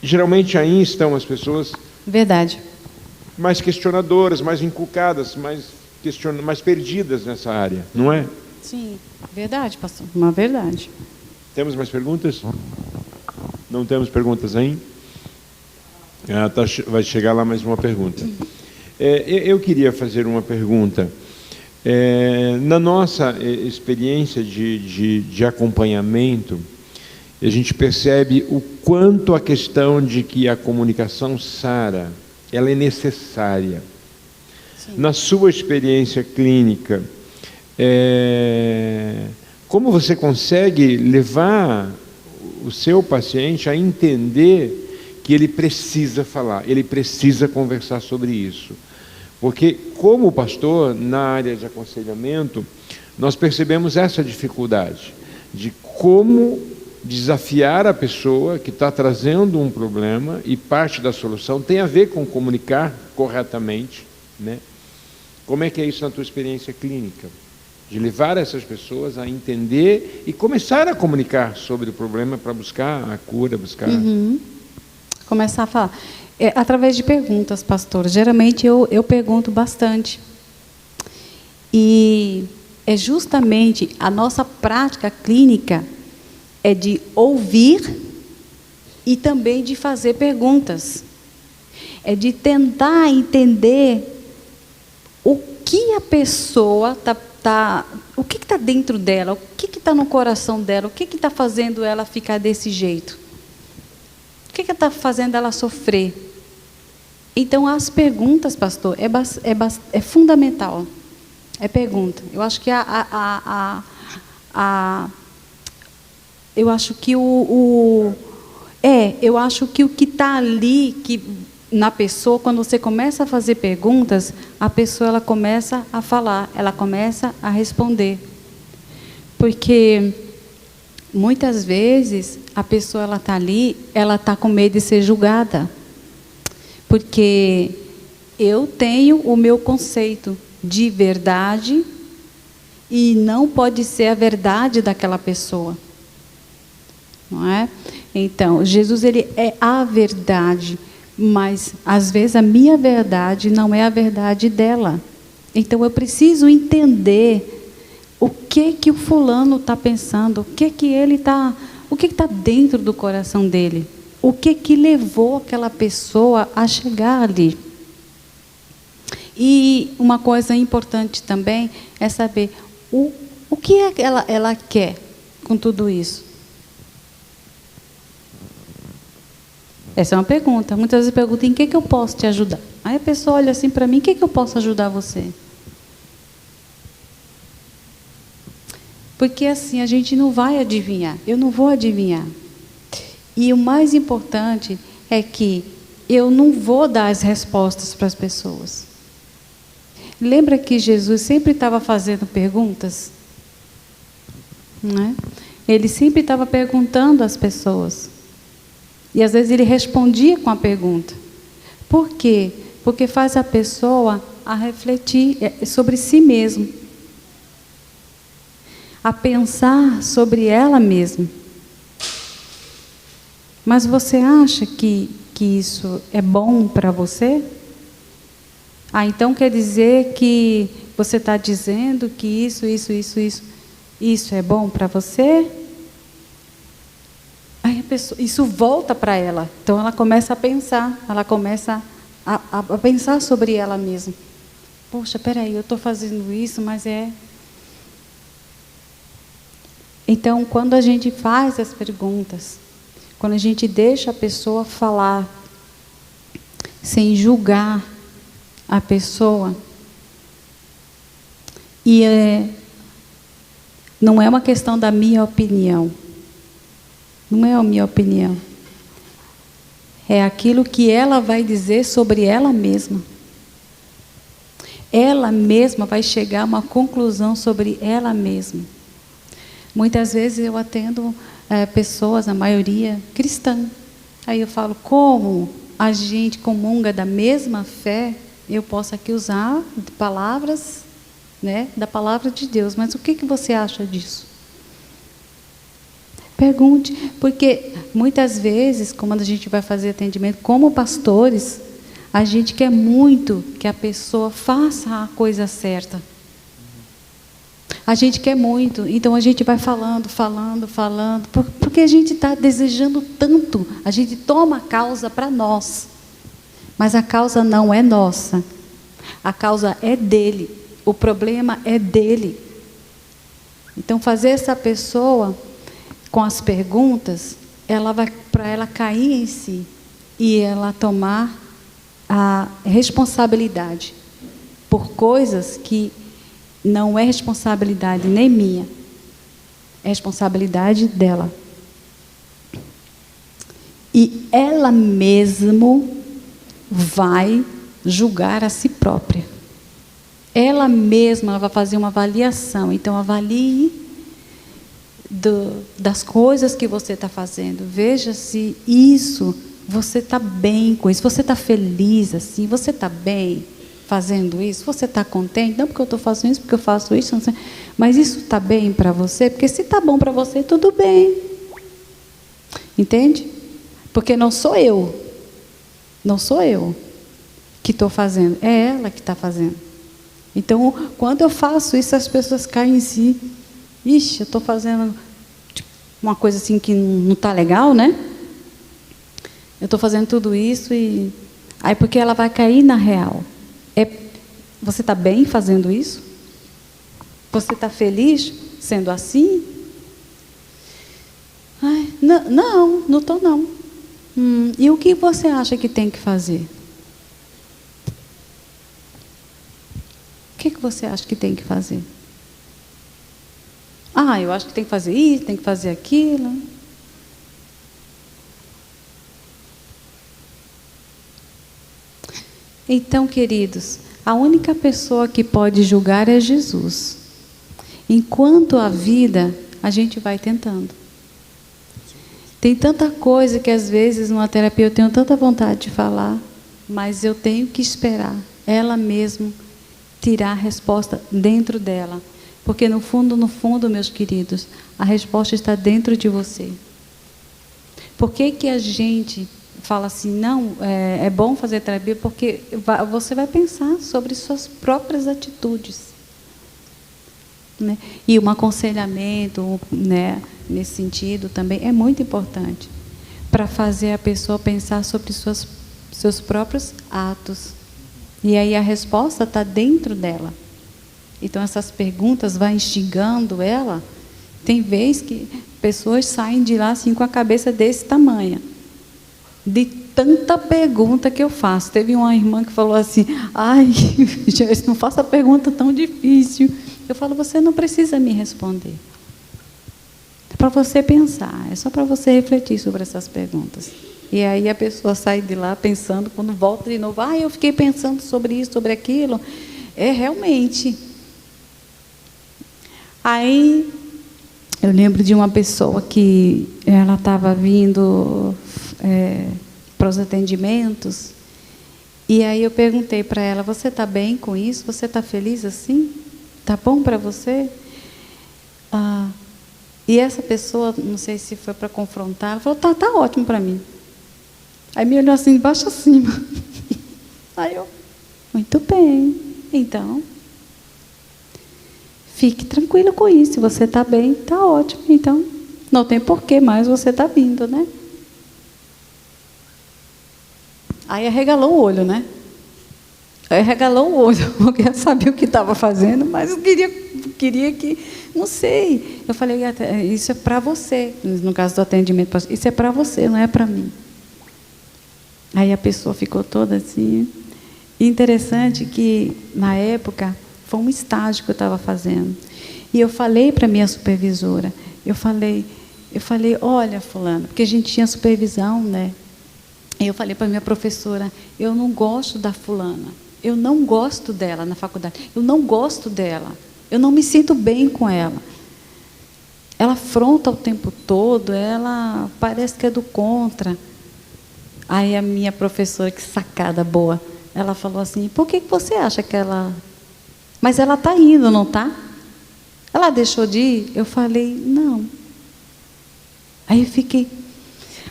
Speaker 1: geralmente aí estão as pessoas...
Speaker 2: Verdade.
Speaker 1: Mais questionadoras, mais inculcadas, mais perdidas nessa área, não é?
Speaker 2: Sim, verdade, pastor, uma verdade.
Speaker 1: Temos mais perguntas? Não temos perguntas ainda? Vai chegar lá mais uma pergunta. Eu queria fazer uma pergunta. Na nossa experiência de acompanhamento, a gente percebe o quanto a questão de que a comunicação sara, ela é necessária.
Speaker 2: Sim.
Speaker 1: Na sua experiência clínica, como você consegue levar o seu paciente a entender que ele precisa falar, ele precisa conversar sobre isso? Porque, como pastor, na área de aconselhamento, nós percebemos essa dificuldade de como desafiar a pessoa que está trazendo um problema, e parte da solução tem a ver com comunicar corretamente, né? Como é que é isso na tua experiência clínica? De levar essas pessoas a entender e começar a comunicar sobre o problema para buscar a cura, buscar...
Speaker 2: Começar a falar. Através de perguntas, pastor. Geralmente eu pergunto bastante. E é justamente a nossa prática clínica é de ouvir e também de fazer perguntas. É de tentar entender o que a pessoa o que está dentro dela, o que está no coração dela, o que está fazendo ela ficar desse jeito. O que está fazendo ela sofrer. Então, as perguntas, pastor, é fundamental. É pergunta. Eu acho que eu acho que eu acho que o que está ali, na pessoa, quando você começa a fazer perguntas, a pessoa ela começa a falar, ela começa a responder. Porque muitas vezes a pessoa ela está ali, ela está com medo de ser julgada. Porque eu tenho o meu conceito de verdade e não pode ser a verdade daquela pessoa. Não é? Então, Jesus ele é a verdade, mas às vezes a minha verdade não é a verdade dela. Então eu preciso entender o que o fulano está pensando, o que ele está, o que está dentro do coração dele, o que levou aquela pessoa a chegar ali. E uma coisa importante também é saber o que é que ela quer com tudo isso. Essa é uma pergunta. Muitas vezes perguntam, em que eu posso te ajudar? Aí a pessoa olha assim para mim, em que eu posso ajudar você? Porque assim, a gente não vai adivinhar. Eu não vou adivinhar. E o mais importante é que eu não vou dar as respostas para as pessoas. Lembra que Jesus sempre estava fazendo perguntas? Não é? Ele sempre estava perguntando às pessoas. E às vezes ele respondia com a pergunta. Por quê? Porque faz a pessoa a refletir sobre si mesma. A pensar sobre ela mesma. Mas você acha que isso é bom para você? Então quer dizer que você está dizendo que isso é bom para você? Aí a pessoa, isso volta para ela. Então ela começa a pensar, ela começa a pensar sobre ela mesma. Poxa, peraí, eu estou fazendo isso, mas é... Então, quando a gente faz as perguntas, quando a gente deixa a pessoa falar, sem julgar a pessoa, e não é uma questão da minha opinião, não é a minha opinião, é aquilo que ela vai dizer sobre ela mesma. Ela mesma vai chegar a uma conclusão sobre ela mesma. Muitas vezes eu atendo pessoas, a maioria cristã. Aí eu falo, como a gente comunga da mesma fé, eu posso aqui usar palavras, né, da palavra de Deus. Mas o que você acha disso? Pergunte, porque muitas vezes, quando a gente vai fazer atendimento, como pastores, a gente quer muito que a pessoa faça a coisa certa. A gente quer muito, então a gente vai falando, porque a gente está desejando tanto, a gente toma a causa para nós, mas a causa não é nossa, a causa é dele, o problema é dele. Então fazer essa pessoa, com as perguntas, para ela cair em si, e ela tomar a responsabilidade por coisas que não é responsabilidade nem minha, é responsabilidade dela. E ela mesmo vai julgar a si própria. Ela mesma vai fazer uma avaliação. Então, avalie das coisas que você está fazendo. Veja se isso, você está bem com isso, você está feliz assim, você está bem fazendo isso, você está contente? Não porque eu estou fazendo isso, porque eu faço isso, não sei. Mas isso está bem para você? Porque se está bom para você, tudo bem. Entende? Porque não sou eu que estou fazendo, é ela que está fazendo. Então, quando eu faço isso, as pessoas caem em si. Ixi, eu estou fazendo uma coisa assim que não está legal, né? Eu estou fazendo tudo isso e... Aí porque ela vai cair na real. Você está bem fazendo isso? Você está feliz sendo assim? Ai, não estou não. E o que você acha que tem que fazer? O que você acha que tem que fazer? Eu acho que tem que fazer isso, tem que fazer aquilo. Então, queridos, a única pessoa que pode julgar é Jesus. Enquanto a vida, a gente vai tentando. Tem tanta coisa que às vezes numa terapia eu tenho tanta vontade de falar, mas eu tenho que esperar ela mesma tirar a resposta dentro dela. Porque no fundo, meus queridos, a resposta está dentro de você. Por que a gente fala assim, não, é bom fazer terapia? Porque você vai pensar sobre suas próprias atitudes. Né? E um aconselhamento, né, nesse sentido também é muito importante. Para fazer a pessoa pensar sobre seus próprios atos. E aí a resposta está dentro dela. Então essas perguntas vão instigando ela. Tem vezes que pessoas saem de lá assim com a cabeça desse tamanho. De tanta pergunta que eu faço. Teve uma irmã que falou assim, Jesus, não faça pergunta tão difícil. Eu falo, você não precisa me responder. É para você pensar, é só para você refletir sobre essas perguntas. E aí a pessoa sai de lá pensando, quando volta de novo, eu fiquei pensando sobre isso, sobre aquilo. Realmente. Aí eu lembro de uma pessoa que ela estava vindo para os atendimentos, e aí eu perguntei para ela, você está bem com isso? Você está feliz assim? Está bom para você? E essa pessoa, não sei se foi para confrontar, ela falou, tá ótimo para mim. Aí me olhou assim, de baixo acima. Aí eu, muito bem, então, fique tranquilo com isso, se você está bem, está ótimo, então, não tem porquê mais você está vindo, né? Aí arregalou o olho, né? Aí arregalou o olho, porque eu sabia o que estava fazendo, mas eu queria que, não sei. Eu falei, isso é para você, no caso do atendimento, isso é para você, não é para mim. Aí a pessoa ficou toda assim. E interessante que, na época, foi um estágio que eu estava fazendo. E eu falei para a minha supervisora, eu falei, olha, fulana, porque a gente tinha supervisão, né? E eu falei para a minha professora, eu não gosto da fulana, eu não gosto dela na faculdade, eu não gosto dela, eu não me sinto bem com ela. Ela afronta o tempo todo, ela parece que é do contra. Aí a minha professora, que sacada boa, ela falou assim, por que você acha que ela... Mas ela está indo, não está? Ela deixou de ir? Eu falei, não. Aí eu fiquei...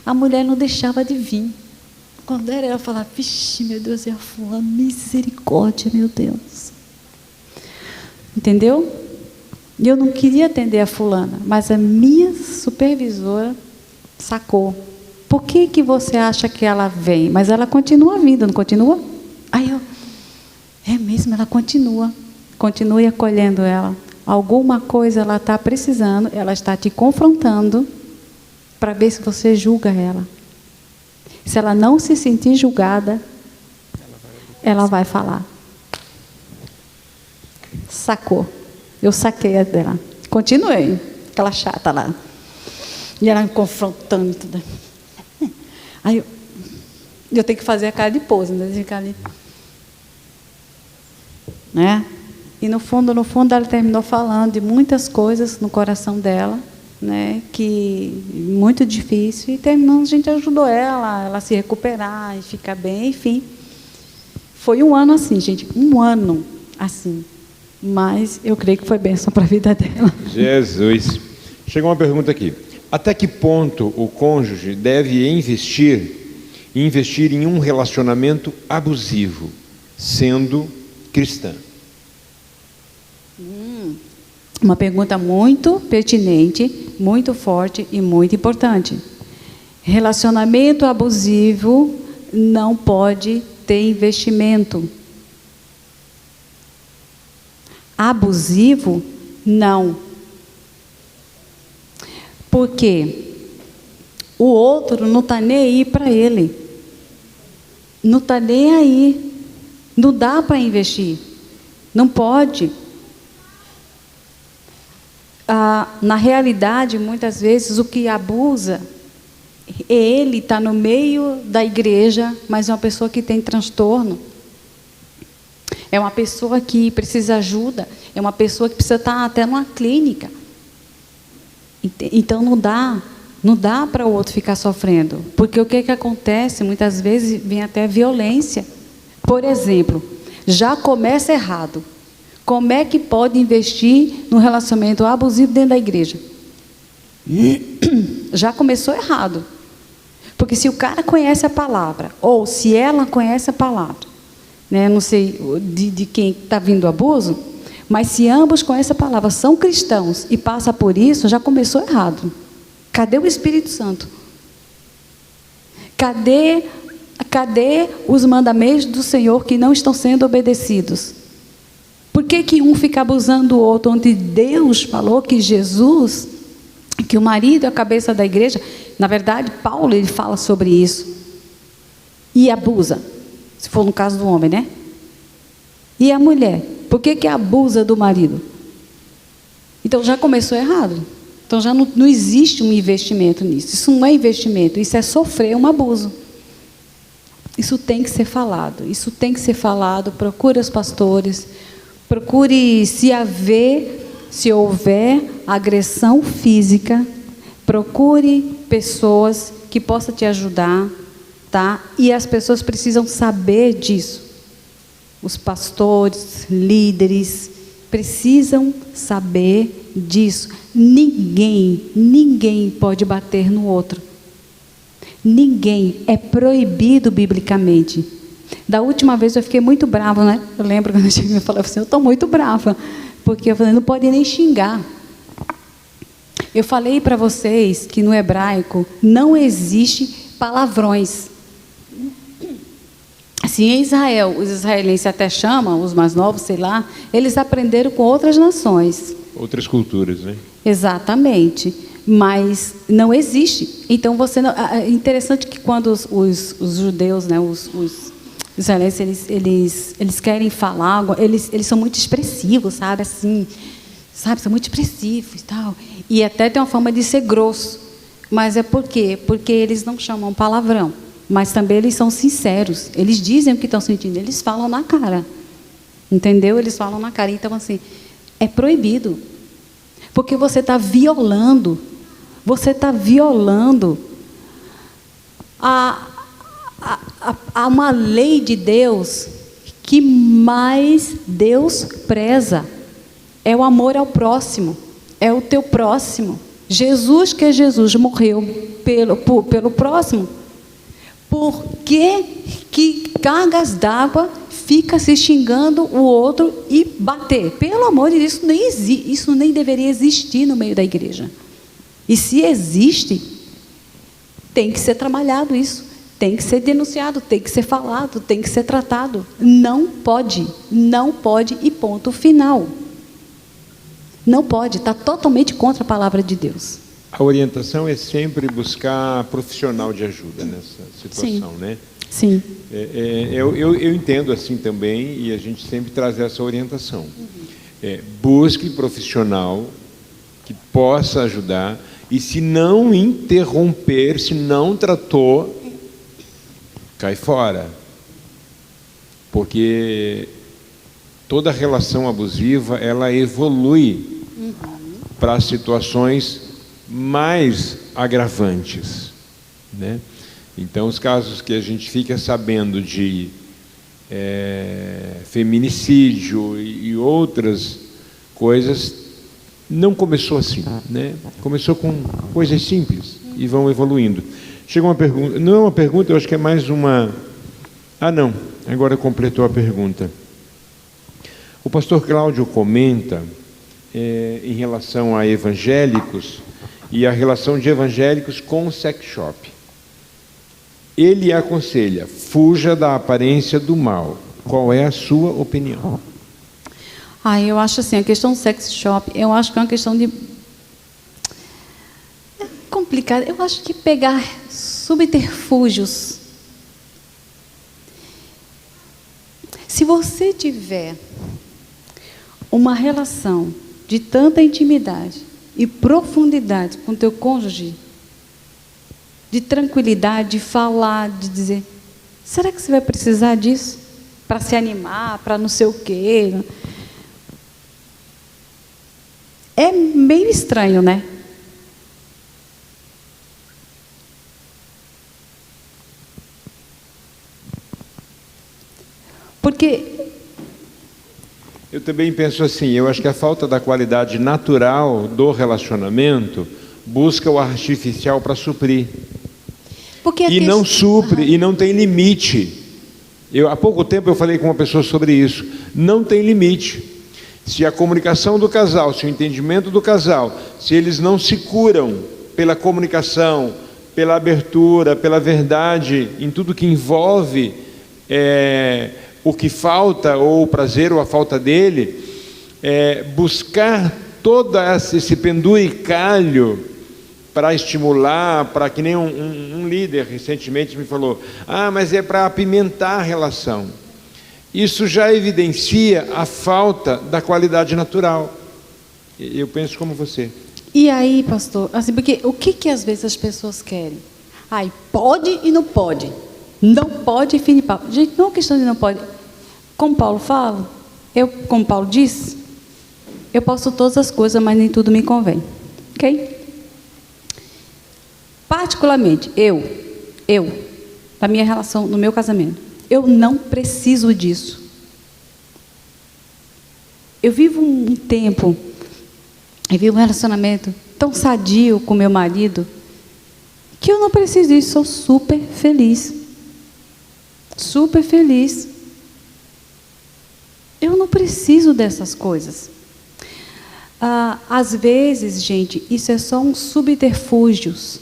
Speaker 2: A mulher não deixava de vir. Quando era ela falava, vixe, meu Deus, é a fulana, misericórdia, meu Deus. Entendeu? E eu não queria atender a fulana, mas a minha supervisora sacou. Por que você acha que ela vem? Mas ela continua vindo, não continua? Aí eu, é mesmo, ela continua. Continue acolhendo ela. Alguma coisa ela está precisando, ela está te confrontando para ver se você julga ela. Se ela não se sentir julgada, ela vai falar. Sacou. Eu saquei a dela. Continuei. Aquela chata lá. E ela me confrontando. Tudo. Aí eu tenho que fazer a cara de pose, né? Ficar ali. Né? E no fundo, ela terminou falando de muitas coisas no coração dela, né? Que muito difícil. E terminando, a gente ajudou ela a se recuperar e ficar bem, enfim. Foi um ano assim, gente. Um ano assim. Mas eu creio que foi bênção para a vida dela.
Speaker 1: Jesus. Chegou uma pergunta aqui. Até que ponto o cônjuge deve investir em um relacionamento abusivo, sendo cristã?
Speaker 2: Uma pergunta muito pertinente, muito forte e muito importante. Relacionamento abusivo não pode ter investimento. Abusivo, não. Porque o outro não está nem aí para ele. Não está nem aí. Não dá para investir. Não pode. Na realidade, muitas vezes, o que abusa, ele está no meio da igreja, mas é uma pessoa que tem transtorno. É uma pessoa que precisa de ajuda. É uma pessoa que precisa estar até numa clínica. Então não dá para o outro ficar sofrendo, porque o que acontece muitas vezes vem até violência. Por exemplo, já começa errado. Como é que pode investir no relacionamento abusivo dentro da igreja? Já começou errado, porque se o cara conhece a palavra, ou se ela conhece a palavra, né, não sei de quem está vindo o abuso, mas se ambos conhecem a palavra, são cristãos e passa por isso, já começou errado. Cadê o Espírito Santo? Cadê os mandamentos do Senhor que não estão sendo obedecidos? Por que um fica abusando do outro, onde Deus falou que Jesus, que o marido é a cabeça da igreja? Na verdade, Paulo ele fala sobre isso. E abusa, se for no caso do homem, né? E a mulher? Por que abusa do marido? Então já começou errado. Então já não existe um investimento nisso. Isso não é investimento, isso é sofrer um abuso. Isso tem que ser falado. Isso tem que ser falado. Procure os pastores. Procure, se houver agressão física, procure pessoas que possam te ajudar, tá? E as pessoas precisam saber disso. Os pastores, líderes, precisam saber disso. Ninguém pode bater no outro. Ninguém. É proibido biblicamente. Da última vez eu fiquei muito brava, né? Eu lembro quando a gente me falava assim, eu estou muito brava. Porque eu falei, não pode nem xingar. Eu falei para vocês que no hebraico não existe palavrões. Assim, em Israel, os israelenses até chamam, os mais novos, sei lá, eles aprenderam com outras nações.
Speaker 1: Outras culturas, né? Exatamente.
Speaker 2: Mas não existe. Então, você não, é interessante que quando os judeus, né, os israelenses, eles querem falar algo, eles são muito expressivos, sabe? Assim, sabe? São muito expressivos e tal. E até tem uma forma de ser grosso. Mas é por quê? Porque eles não chamam palavrão. Mas também eles são sinceros. Eles dizem o que estão sentindo. Eles falam na cara. Entendeu? Eles falam na cara. Então, assim, é proibido. Porque você está violando. Você está violando a uma lei de Deus que mais Deus preza. É o amor ao próximo. É o teu próximo. Jesus, que é Jesus, morreu pelo próximo. Por que cargas d'água fica se xingando o outro e bater? Pelo amor de Deus, isso nem deveria existir no meio da igreja. E se existe, tem que ser trabalhado isso. Tem que ser denunciado, tem que ser falado, tem que ser tratado. Não pode e ponto final. Não pode, está totalmente contra a palavra de Deus.
Speaker 1: A orientação é sempre buscar profissional de ajuda nessa situação,
Speaker 2: Sim.
Speaker 1: né?
Speaker 2: Sim.
Speaker 1: Eu entendo assim também, e a gente sempre traz essa orientação. Busque profissional que possa ajudar, e se não interromper, se não tratou, cai fora. Porque toda relação abusiva, ela evolui para situações mais agravantes, né? Então, os casos que a gente fica sabendo de feminicídio e outras coisas, não começou assim, né? Começou com coisas simples e vão evoluindo. Chega uma pergunta, não é uma pergunta, eu acho que é mais uma... Ah, não, agora completou a pergunta. O pastor Cláudio comenta em relação a evangélicos e a relação de evangélicos com o sex shop. Ele aconselha, fuja da aparência do mal. Qual é a sua opinião?
Speaker 2: Eu acho assim, a questão do sex shop, eu acho que é uma questão de... É complicado. Eu acho que pegar subterfúgios. Se você tiver uma relação de tanta intimidade e profundidade com teu cônjuge, de tranquilidade, de falar, de dizer, será que você vai precisar disso? Para se animar, para não sei o quê? É meio estranho, né? Porque...
Speaker 1: Eu também penso assim, eu acho que a falta da qualidade natural do relacionamento busca o artificial para suprir. E não supre, e não tem limite. Há pouco tempo eu falei com uma pessoa sobre isso. Não tem limite. Se a comunicação do casal, se o entendimento do casal, se eles não se curam pela comunicação, pela abertura, pela verdade, em tudo que envolve o que falta, ou o prazer ou a falta dele, buscar todo esse penduricalho para estimular, para que nem um líder recentemente me falou, mas é para apimentar a relação. Isso já evidencia a falta da qualidade natural. Eu penso como você.
Speaker 2: E aí, pastor, assim, porque o que às vezes as pessoas querem? Ai, pode e não pode. Não pode, fim de papo. Gente, não é uma questão de não pode. Como Paulo fala, como Paulo disse, eu posso todas as coisas, mas nem tudo me convém. Ok? Particularmente, eu, na minha relação, no meu casamento, eu não preciso disso. Eu vivo um tempo, eu vivo um relacionamento tão sadio com meu marido, que eu não preciso disso, sou super feliz. Super feliz. Eu não preciso dessas coisas. Às vezes, gente, isso é só um subterfúgios.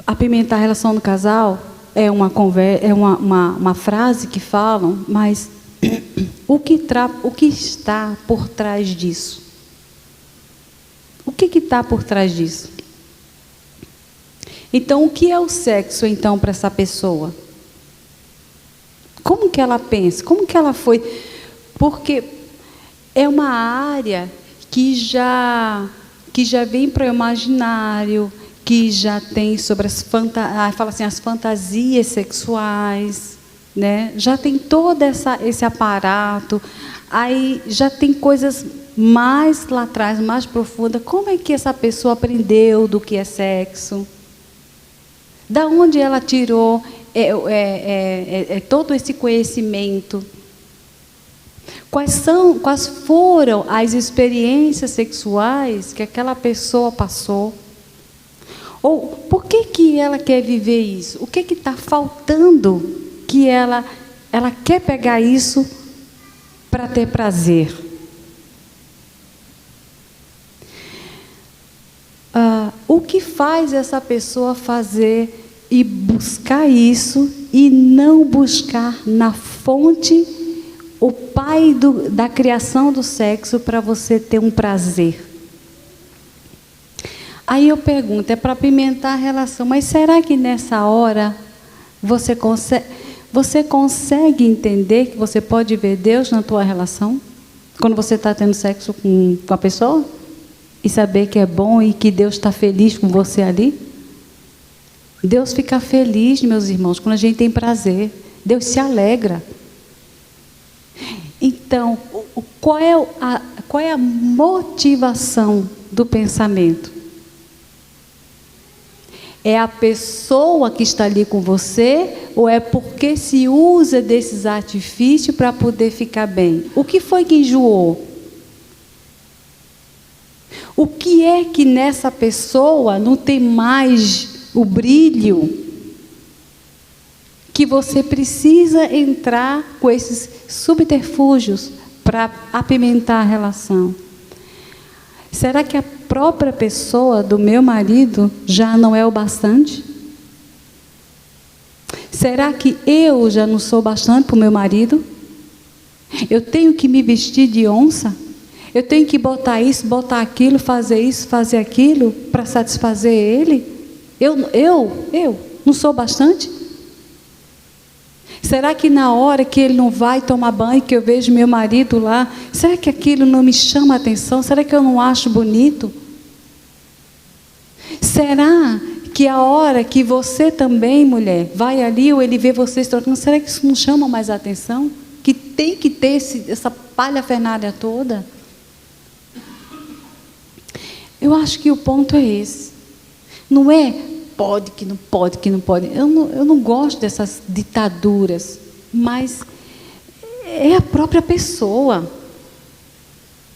Speaker 2: Apimentar a relação do casal é uma frase que falam, mas o que está por trás disso? O que está por trás disso? Então, o que é o sexo, então, para essa pessoa? Como que ela pensa? Como que ela foi? Porque é uma área que já vem para o imaginário, que já tem sobre as fantasias sexuais, né? Já tem todo esse aparato, aí já tem coisas mais lá atrás, mais profundas. Como é que essa pessoa aprendeu do que é sexo? Da onde ela tirou todo esse conhecimento? Quais foram as experiências sexuais que aquela pessoa passou? Ou por que ela quer viver isso? O que está faltando que ela quer pegar isso para ter prazer? O que faz essa pessoa fazer e buscar isso e não buscar na fonte o pai da criação do sexo para você ter um prazer? Aí eu pergunto, é para apimentar a relação, mas será que nessa hora você consegue entender que você pode ver Deus na tua relação? Quando você está tendo sexo com a pessoa? E saber que é bom e que Deus está feliz com você ali? Deus fica feliz, meus irmãos, quando a gente tem prazer. Deus se alegra. Então, qual é a motivação do pensamento? É a pessoa que está ali com você ou é porque se usa desses artifícios para poder ficar bem? O que foi que enjoou? O que é que nessa pessoa não tem mais o brilho que você precisa entrar com esses subterfúgios para apimentar a relação? Será que a própria pessoa do meu marido já não é o bastante? Será que eu já não sou bastante para o meu marido? Eu tenho que me vestir de onça? Eu tenho que botar isso, botar aquilo, fazer isso, fazer aquilo para satisfazer ele? Eu não sou bastante? Será que na hora que ele não vai tomar banho, que eu vejo meu marido lá, será que aquilo não me chama a atenção? Será que eu não acho bonito? Será que a hora que você também, mulher, vai ali ou ele vê vocês trocando, será que isso não chama mais a atenção? Que tem que ter essa palhafernália toda? Eu acho que o ponto é esse. Não é pode, que não pode, que não pode. Eu não gosto dessas ditaduras, mas é a própria pessoa.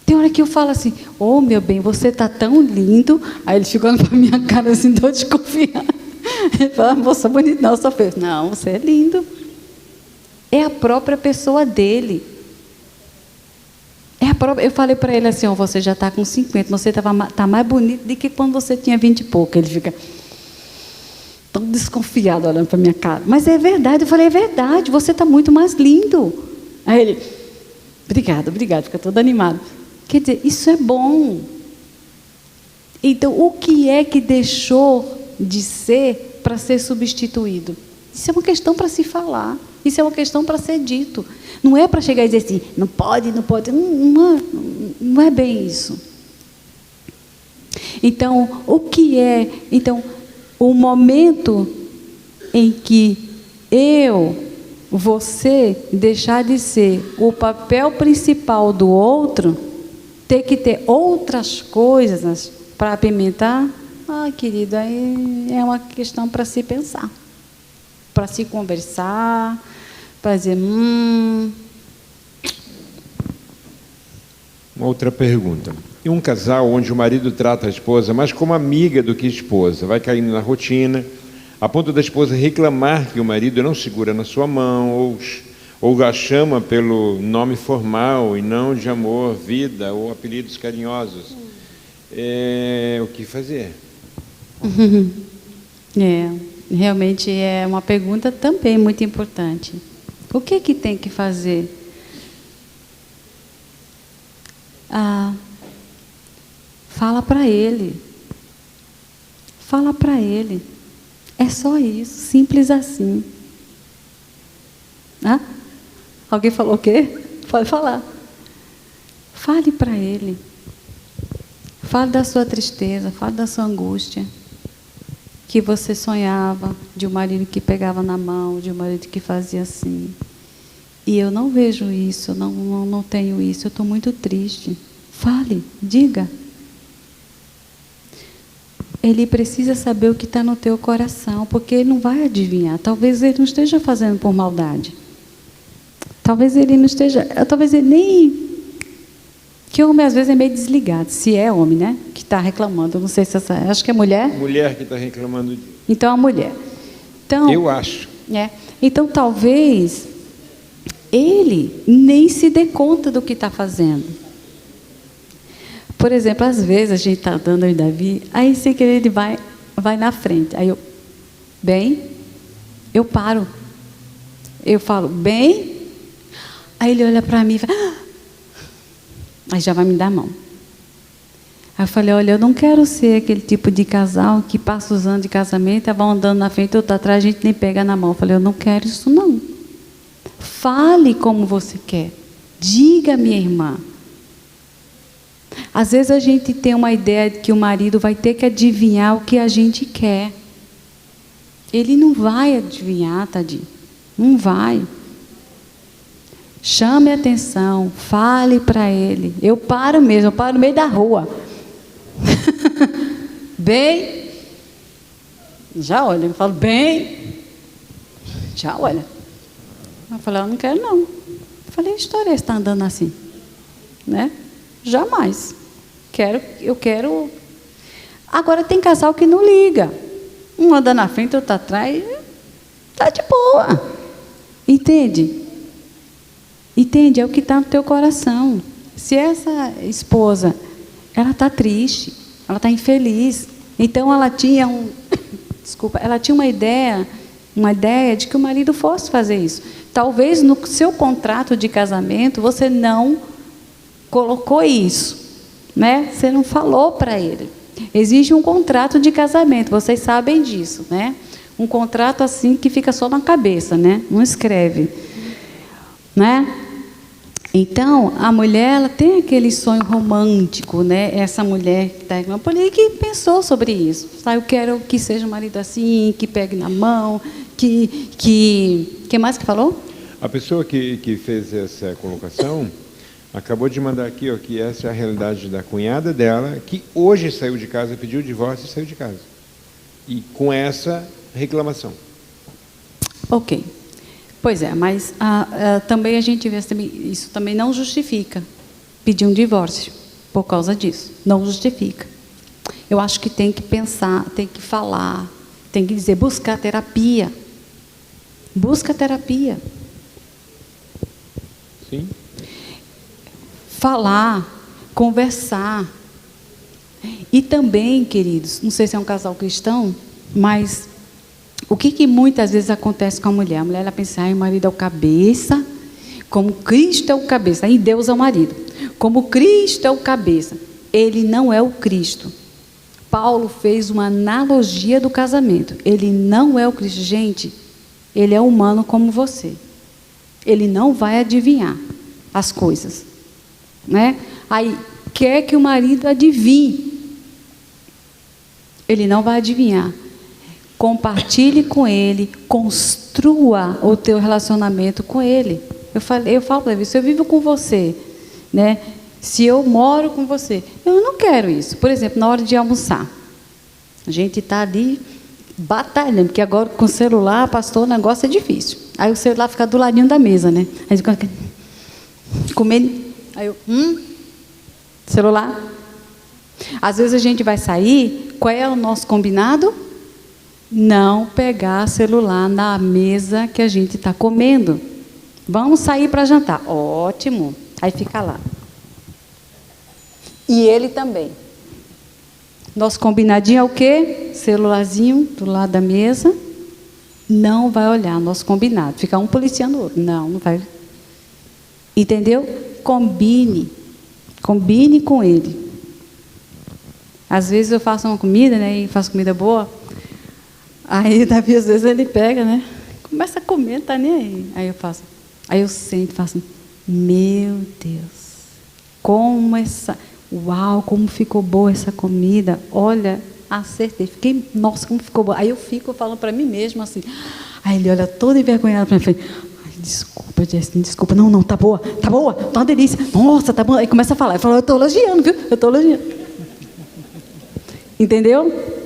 Speaker 2: Tem hora que eu falo assim, oh meu bem, você está tão lindo. Aí ele fica olhando para a minha cara assim, tô desconfiado. Ele fala, moça bonita, não, só fez. Não, você é lindo. É a própria pessoa dele. Eu falei para ele assim, você já está com 50, você tá mais bonito do que quando você tinha 20 e pouco. Ele fica tão desconfiado olhando para a minha cara. Mas é verdade, eu falei, é verdade, você está muito mais lindo. Aí ele, obrigado, fica todo animado. Quer dizer, isso é bom. Então, o que é que deixou de ser para ser substituído? Isso é uma questão para se falar. Isso é uma questão para ser dito. Não é para chegar e dizer assim, não pode, não pode. Não é bem isso. Então, o que é? Então, o momento em que você deixar de ser o papel principal do outro, ter que ter outras coisas para apimentar, querido, aí é uma questão para se pensar, para se conversar, para dizer,
Speaker 1: Uma outra pergunta. Em um casal onde o marido trata a esposa mais como amiga do que esposa, vai caindo na rotina, a ponto da esposa reclamar que o marido não segura na sua mão, ou a chama pelo nome formal e não de amor, vida ou apelidos carinhosos. O que fazer?
Speaker 2: Realmente é uma pergunta também muito importante. O que tem que fazer? Fala para ele. Fala para ele. É só isso, simples assim. Alguém falou o quê? Pode falar. Fale para ele. Fale da sua tristeza, fale da sua angústia. Que você sonhava de um marido que pegava na mão, de um marido que fazia assim. E eu não vejo isso, não tenho isso, eu estou muito triste. Fale, diga. Ele precisa saber o que está no teu coração, porque ele não vai adivinhar. Talvez ele não esteja fazendo por maldade. Talvez ele não esteja... Talvez ele nem... Que homem às vezes é meio desligado. Se é homem, né? Que está reclamando. Não sei se essa... Acho que é mulher.
Speaker 1: Mulher que está reclamando.
Speaker 2: Então, a mulher. Então,
Speaker 1: eu acho.
Speaker 2: Então, talvez ele nem se dê conta do que está fazendo. Por exemplo, às vezes a gente está andando aí, Davi, aí sem querer ele vai na frente. Aí eu paro. Eu falo, bem? Aí ele olha para mim e fala, aí já vai me dar a mão. Aí eu falei, olha, eu não quero ser aquele tipo de casal que passa os anos de casamento, vão andando na frente, outro atrás, a gente nem pega na mão. Eu falei, eu não quero isso não. Fale como você quer. Diga, minha irmã. Às vezes a gente tem uma ideia de que o marido vai ter que adivinhar o que a gente quer. Ele não vai adivinhar, tadinho. Não vai. Chame a atenção, fale para ele. Eu paro mesmo, eu paro no meio da rua. Bem, já olha, eu falo, bem, já olha. Eu falei, eu não quero não. Eu falei, a história está andando assim, né? Jamais. Eu quero. Agora tem casal que não liga. Um anda na frente, outro atrás, tá de boa. Entende? Entende? É o que está no teu coração. Se essa esposa, ela está triste, ela está infeliz, então ela tinha ela tinha uma ideia de que o marido fosse fazer isso. Talvez no seu contrato de casamento você não colocou isso, né? Você não falou para ele. Existe um contrato de casamento, vocês sabem disso, né? Um contrato assim que fica só na cabeça, né? Não escreve, né? Então, a mulher, ela tem aquele sonho romântico, né? Essa mulher que está reclamando, por aí que pensou sobre isso. Eu quero que seja um marido assim, que pegue na mão, que mais que falou?
Speaker 1: A pessoa que fez essa colocação acabou de mandar aqui, ó, que essa é a realidade da cunhada dela, que hoje saiu de casa, pediu o divórcio e saiu de casa. E com essa reclamação.
Speaker 2: Ok. Pois é, mas também a gente vê, isso também não justifica pedir um divórcio por causa disso. Não justifica. Eu acho que tem que pensar, tem que falar, tem que dizer, buscar terapia. Busca terapia.
Speaker 1: Sim.
Speaker 2: Falar, conversar. E também, queridos, não sei se é um casal cristão, mas o que muitas vezes acontece com a mulher? A mulher ela pensa, o marido é o cabeça, como Cristo é o cabeça, e Deus é o marido. Como Cristo é o cabeça, ele não é o Cristo. Paulo fez uma analogia do casamento. Ele não é o Cristo. Gente, ele é humano como você. Ele não vai adivinhar as coisas, né? Aí, quer que o marido adivinhe. Ele não vai adivinhar. Compartilhe com ele, construa o teu relacionamento com ele. Eu falo para ele, se eu vivo com você, né? Se eu moro com você, eu não quero isso. Por exemplo, na hora de almoçar, a gente está ali batalhando, porque agora com o celular, pastor, o negócio é difícil. Aí o celular fica do ladinho da mesa, né? Aí fica comendo, aí eu, celular. Às vezes a gente vai sair, qual é o nosso combinado? Não pegar celular na mesa que a gente está comendo. Vamos sair para jantar. Ótimo. Aí fica lá. E ele também. Nosso combinadinho é o quê? Celularzinho do lado da mesa. Não vai olhar. Nosso combinado. Fica um policiando o outro. Não vai. Entendeu? Combine. Combine com ele. Às vezes eu faço uma comida, né? E faço comida boa. Aí, Davi, às vezes ele pega, né? Começa a comer, tá nem aí. Aí eu faço. Aí eu sento e faço. Meu Deus. Uau, como ficou boa essa comida. Olha, acertei. Nossa, como ficou boa. Aí eu fico falando para mim mesma assim. Aí ele olha todo envergonhado para mim e fala, ai, desculpa, Jessy, desculpa. Não, tá boa, tá uma delícia. Nossa, tá bom. Aí começa a falar. Eu falo, eu estou elogiando, viu? Eu estou elogiando. Entendeu?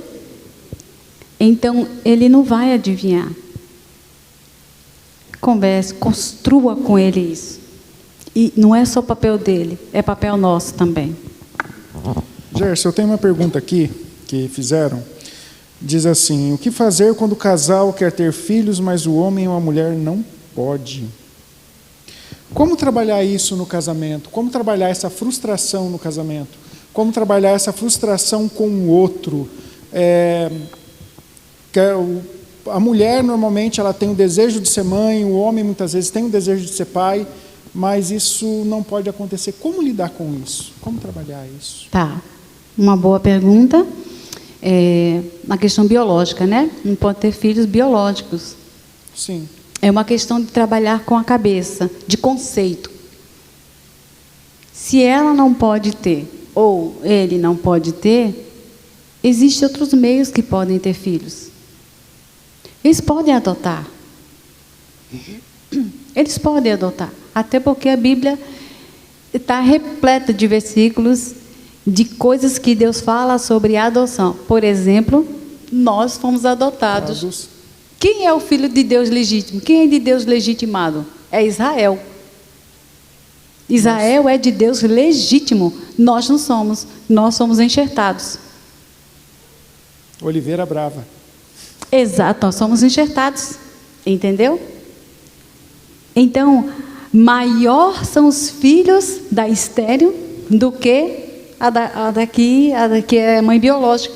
Speaker 2: Então, ele não vai adivinhar. Converse, construa com ele isso. E não é só papel dele, é papel nosso também.
Speaker 3: Gerson, eu tenho uma pergunta aqui que fizeram. Diz assim, o que fazer quando o casal quer ter filhos, mas o homem ou a mulher não pode? Como trabalhar isso no casamento? Como trabalhar essa frustração no casamento? Como trabalhar essa frustração com o outro? A mulher, normalmente, ela tem o desejo de ser mãe, o homem, muitas vezes, tem o desejo de ser pai, mas isso não pode acontecer. Como lidar com isso? Como trabalhar isso?
Speaker 2: Tá, uma boa pergunta. Uma questão biológica, né? Não pode ter filhos biológicos.
Speaker 3: Sim.
Speaker 2: É uma questão de trabalhar com a cabeça, de conceito. Se ela não pode ter, ou ele não pode ter, existem outros meios que podem ter filhos. Eles podem adotar. Eles podem adotar. Até porque a Bíblia está repleta de versículos, de coisas que Deus fala sobre a adoção. Por exemplo, nós fomos adotados. Quem é o filho de Deus legítimo? Quem é de Deus legitimado? É Israel. Israel é de Deus legítimo. Nós não somos. Nós somos enxertados.
Speaker 3: Oliveira Brava.
Speaker 2: Exato, nós somos enxertados. Entendeu? Então, maior são os filhos da estéril do que a daqui é mãe biológica.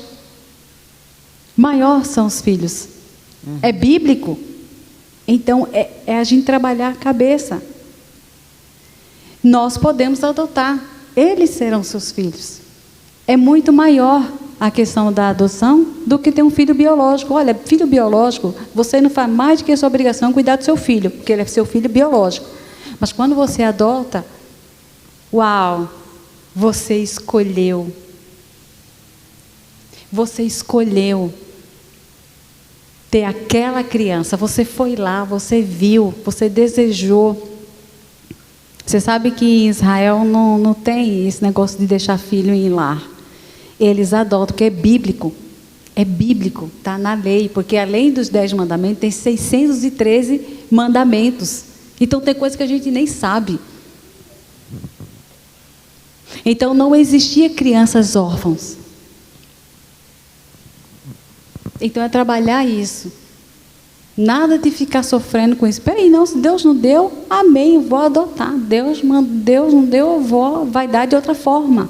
Speaker 2: Maior são os filhos. É bíblico. Então, é a gente trabalhar a cabeça. Nós podemos adotar. Eles serão seus filhos. É muito maior a questão da adoção do que ter um filho biológico. Olha, filho biológico, você não faz mais do que a sua obrigação cuidar do seu filho, porque ele é seu filho biológico. Mas quando você adota, uau, você escolheu. Você escolheu ter aquela criança. Você foi lá, você viu, você desejou. Você sabe que em Israel não tem esse negócio de deixar filho em lar. Eles adotam, porque é bíblico. É bíblico, está na lei. Porque além dos 10 mandamentos, tem 613 mandamentos. Então tem coisa que a gente nem sabe. Então não existia crianças órfãos. Então é trabalhar isso. Nada de ficar sofrendo com isso. Peraí, não, se Deus não deu, amém, eu vou adotar. Deus não deu, vai dar de outra forma.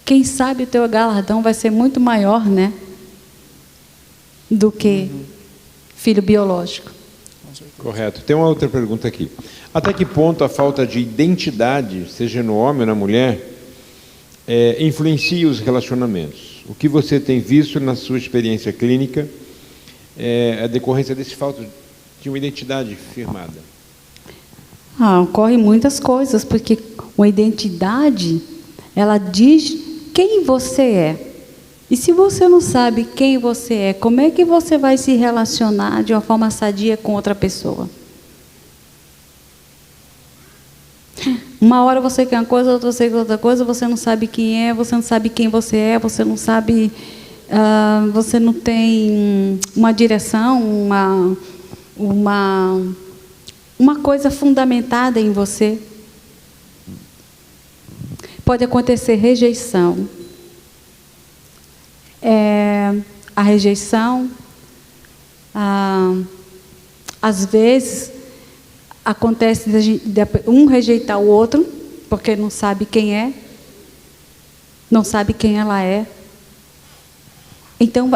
Speaker 2: Quem sabe o teu galardão vai ser muito maior, né? Do que filho biológico.
Speaker 1: Correto. Tem uma outra pergunta aqui. Até que ponto a falta de identidade, seja no homem ou na mulher, influencia os relacionamentos? O que você tem visto na sua experiência clínica a decorrência desse falta de uma identidade firmada?
Speaker 2: Ocorre muitas coisas, porque uma identidade, ela diz quem você é. E se você não sabe quem você é, como é que você vai se relacionar de uma forma sadia com outra pessoa? Uma hora você quer uma coisa, outra você quer outra coisa, você não sabe quem é, você não sabe quem você é, você não sabe, você não tem uma direção, uma coisa fundamentada em você. Pode acontecer rejeição. A rejeição, às vezes, acontece de um rejeitar o outro, porque não sabe quem é, não sabe quem ela é. Então,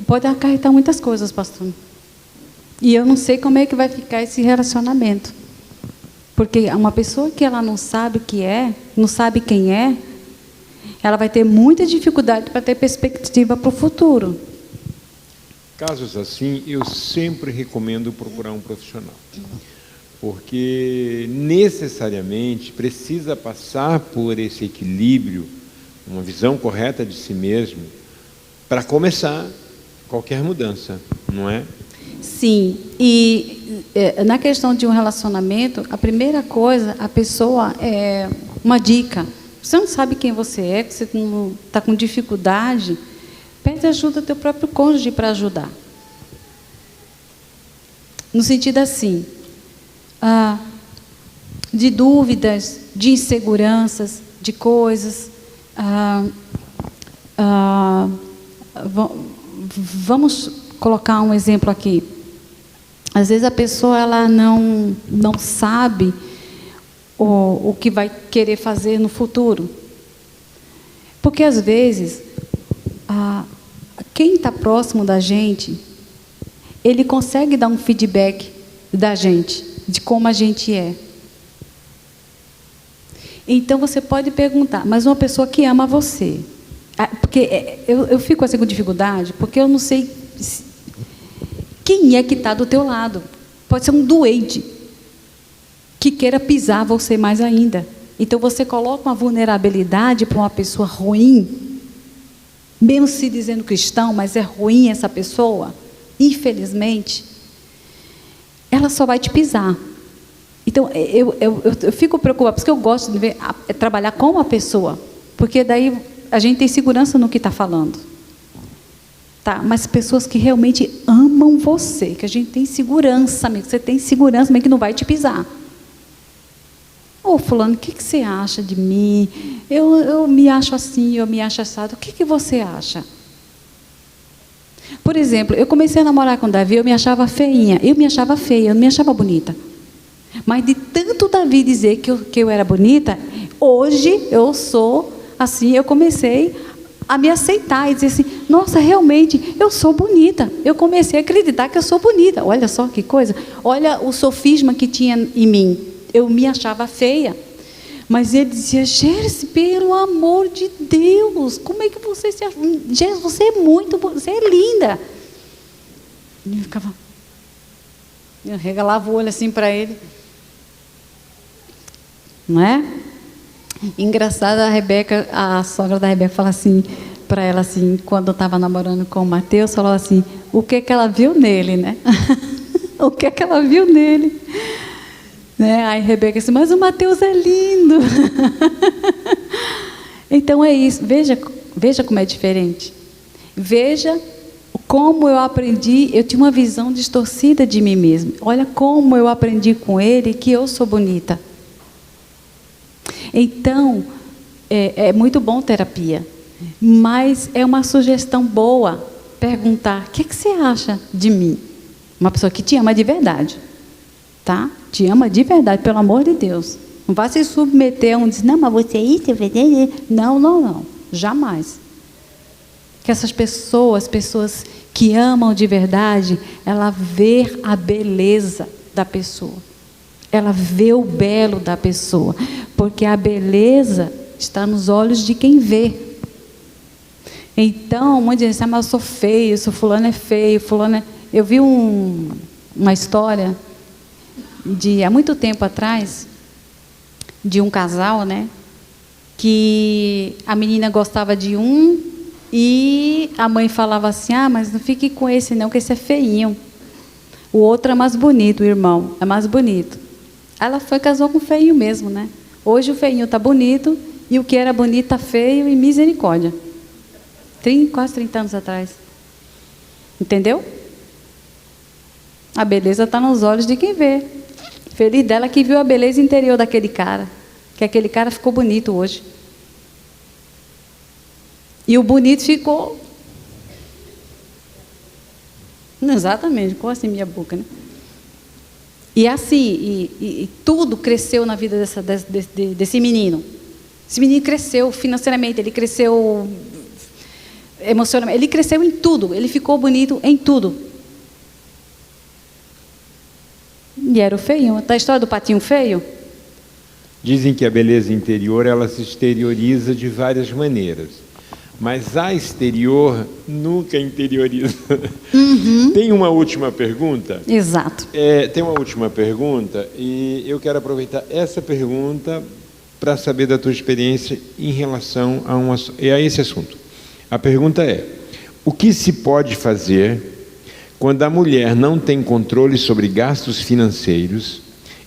Speaker 2: pode acarretar muitas coisas, pastor. E eu não sei como é que vai ficar esse relacionamento. Porque uma pessoa que ela não sabe o que é, não sabe quem é, ela vai ter muita dificuldade para ter perspectiva para o futuro.
Speaker 1: Casos assim, eu sempre recomendo procurar um profissional. Porque necessariamente precisa passar por esse equilíbrio, uma visão correta de si mesmo, para começar qualquer mudança, não é?
Speaker 2: Sim, e na questão de um relacionamento, a primeira coisa, a pessoa, uma dica, você não sabe quem você é, que você está com dificuldade, pede ajuda do teu próprio cônjuge para ajudar. No sentido assim, de dúvidas, de inseguranças, de coisas. Vamos colocar um exemplo aqui. Às vezes a pessoa ela não sabe o que vai querer fazer no futuro. Porque às vezes, quem está próximo da gente, ele consegue dar um feedback da gente, de como a gente é. Então você pode perguntar, mas uma pessoa que ama você, porque eu fico assim com dificuldade, porque eu não sei quem é que está do teu lado. Pode ser um doente que queira pisar você mais ainda. Então você coloca uma vulnerabilidade para uma pessoa ruim, mesmo se dizendo cristão, mas é ruim essa pessoa, infelizmente, ela só vai te pisar. Então eu fico preocupada, porque eu gosto de trabalhar com uma pessoa, porque daí a gente tem segurança no que está falando. Tá? Mas pessoas que realmente amam você, que a gente tem segurança, amigo, você tem segurança, mas que não vai te pisar. Ô fulano, o que você acha de mim? Eu me acho assim, eu me acho assado. O que você acha? Por exemplo, eu comecei a namorar com o Davi, eu me achava feinha. Eu me achava feia, eu não me achava bonita. Mas de tanto Davi dizer que eu era bonita, hoje eu sou assim, eu comecei a me aceitar e dizer assim, nossa, realmente, eu sou bonita. Eu comecei a acreditar que eu sou bonita. Olha só que coisa. Olha o sofisma que tinha em mim. Eu me achava feia. Mas ele dizia, Gérce, pelo amor de Deus, como é que você se acha? Gérce, você é você é linda. E eu ficava, eu regalava o olho assim para ele. Não é? Engraçado, a Rebeca, a sogra da Rebeca fala assim para ela assim, quando eu estava namorando com o Mateus, falou assim, o que ela viu nele, né? O que ela viu nele? Né? Aí a Rebeca disse, mas o Mateus é lindo. Então é isso, veja como é diferente. Veja como eu aprendi, eu tinha uma visão distorcida de mim mesma. Olha como eu aprendi com ele que eu sou bonita. Então, é muito bom terapia, mas é uma sugestão boa perguntar, o que você acha de mim? Uma pessoa que te ama de verdade, tá? Te ama de verdade, pelo amor de Deus. Não vai se submeter a um dizer, não, mas você é isso, não, jamais. Que essas pessoas que amam de verdade, ela vê a beleza da pessoa. Ela vê o belo da pessoa, porque a beleza está nos olhos de quem vê. Então, muitos dizem, mas eu sou feio, fulano é feio, fulano é... Eu vi uma história há muito tempo atrás, de um casal, né? Que a menina gostava de um E a mãe falava assim, mas não fique com esse não, que esse é feinho. O outro é mais bonito, o irmão, é mais bonito. Ela foi, casou com o feinho mesmo, né? Hoje o feinho está bonito e o que era bonito está feio e misericórdia. Quase 30 anos atrás. Entendeu? A beleza está nos olhos de quem vê. Feliz dela que viu a beleza interior daquele cara. Que aquele cara ficou bonito hoje. E o bonito ficou... Exatamente, ficou assim minha boca, né? E assim, e tudo cresceu na vida desse menino. Esse menino cresceu financeiramente, ele cresceu emocionalmente, ele cresceu em tudo, ele ficou bonito em tudo. E era o feinho. Tá a história do patinho feio?
Speaker 1: Dizem que a beleza interior, ela se exterioriza de várias maneiras. Mas a exterior nunca interioriza.
Speaker 2: Uhum.
Speaker 1: Tem uma última pergunta?
Speaker 2: Exato.
Speaker 1: Tem uma última pergunta e eu quero aproveitar essa pergunta para saber da tua experiência em relação a esse assunto. A pergunta é: o que se pode fazer quando a mulher não tem controle sobre gastos financeiros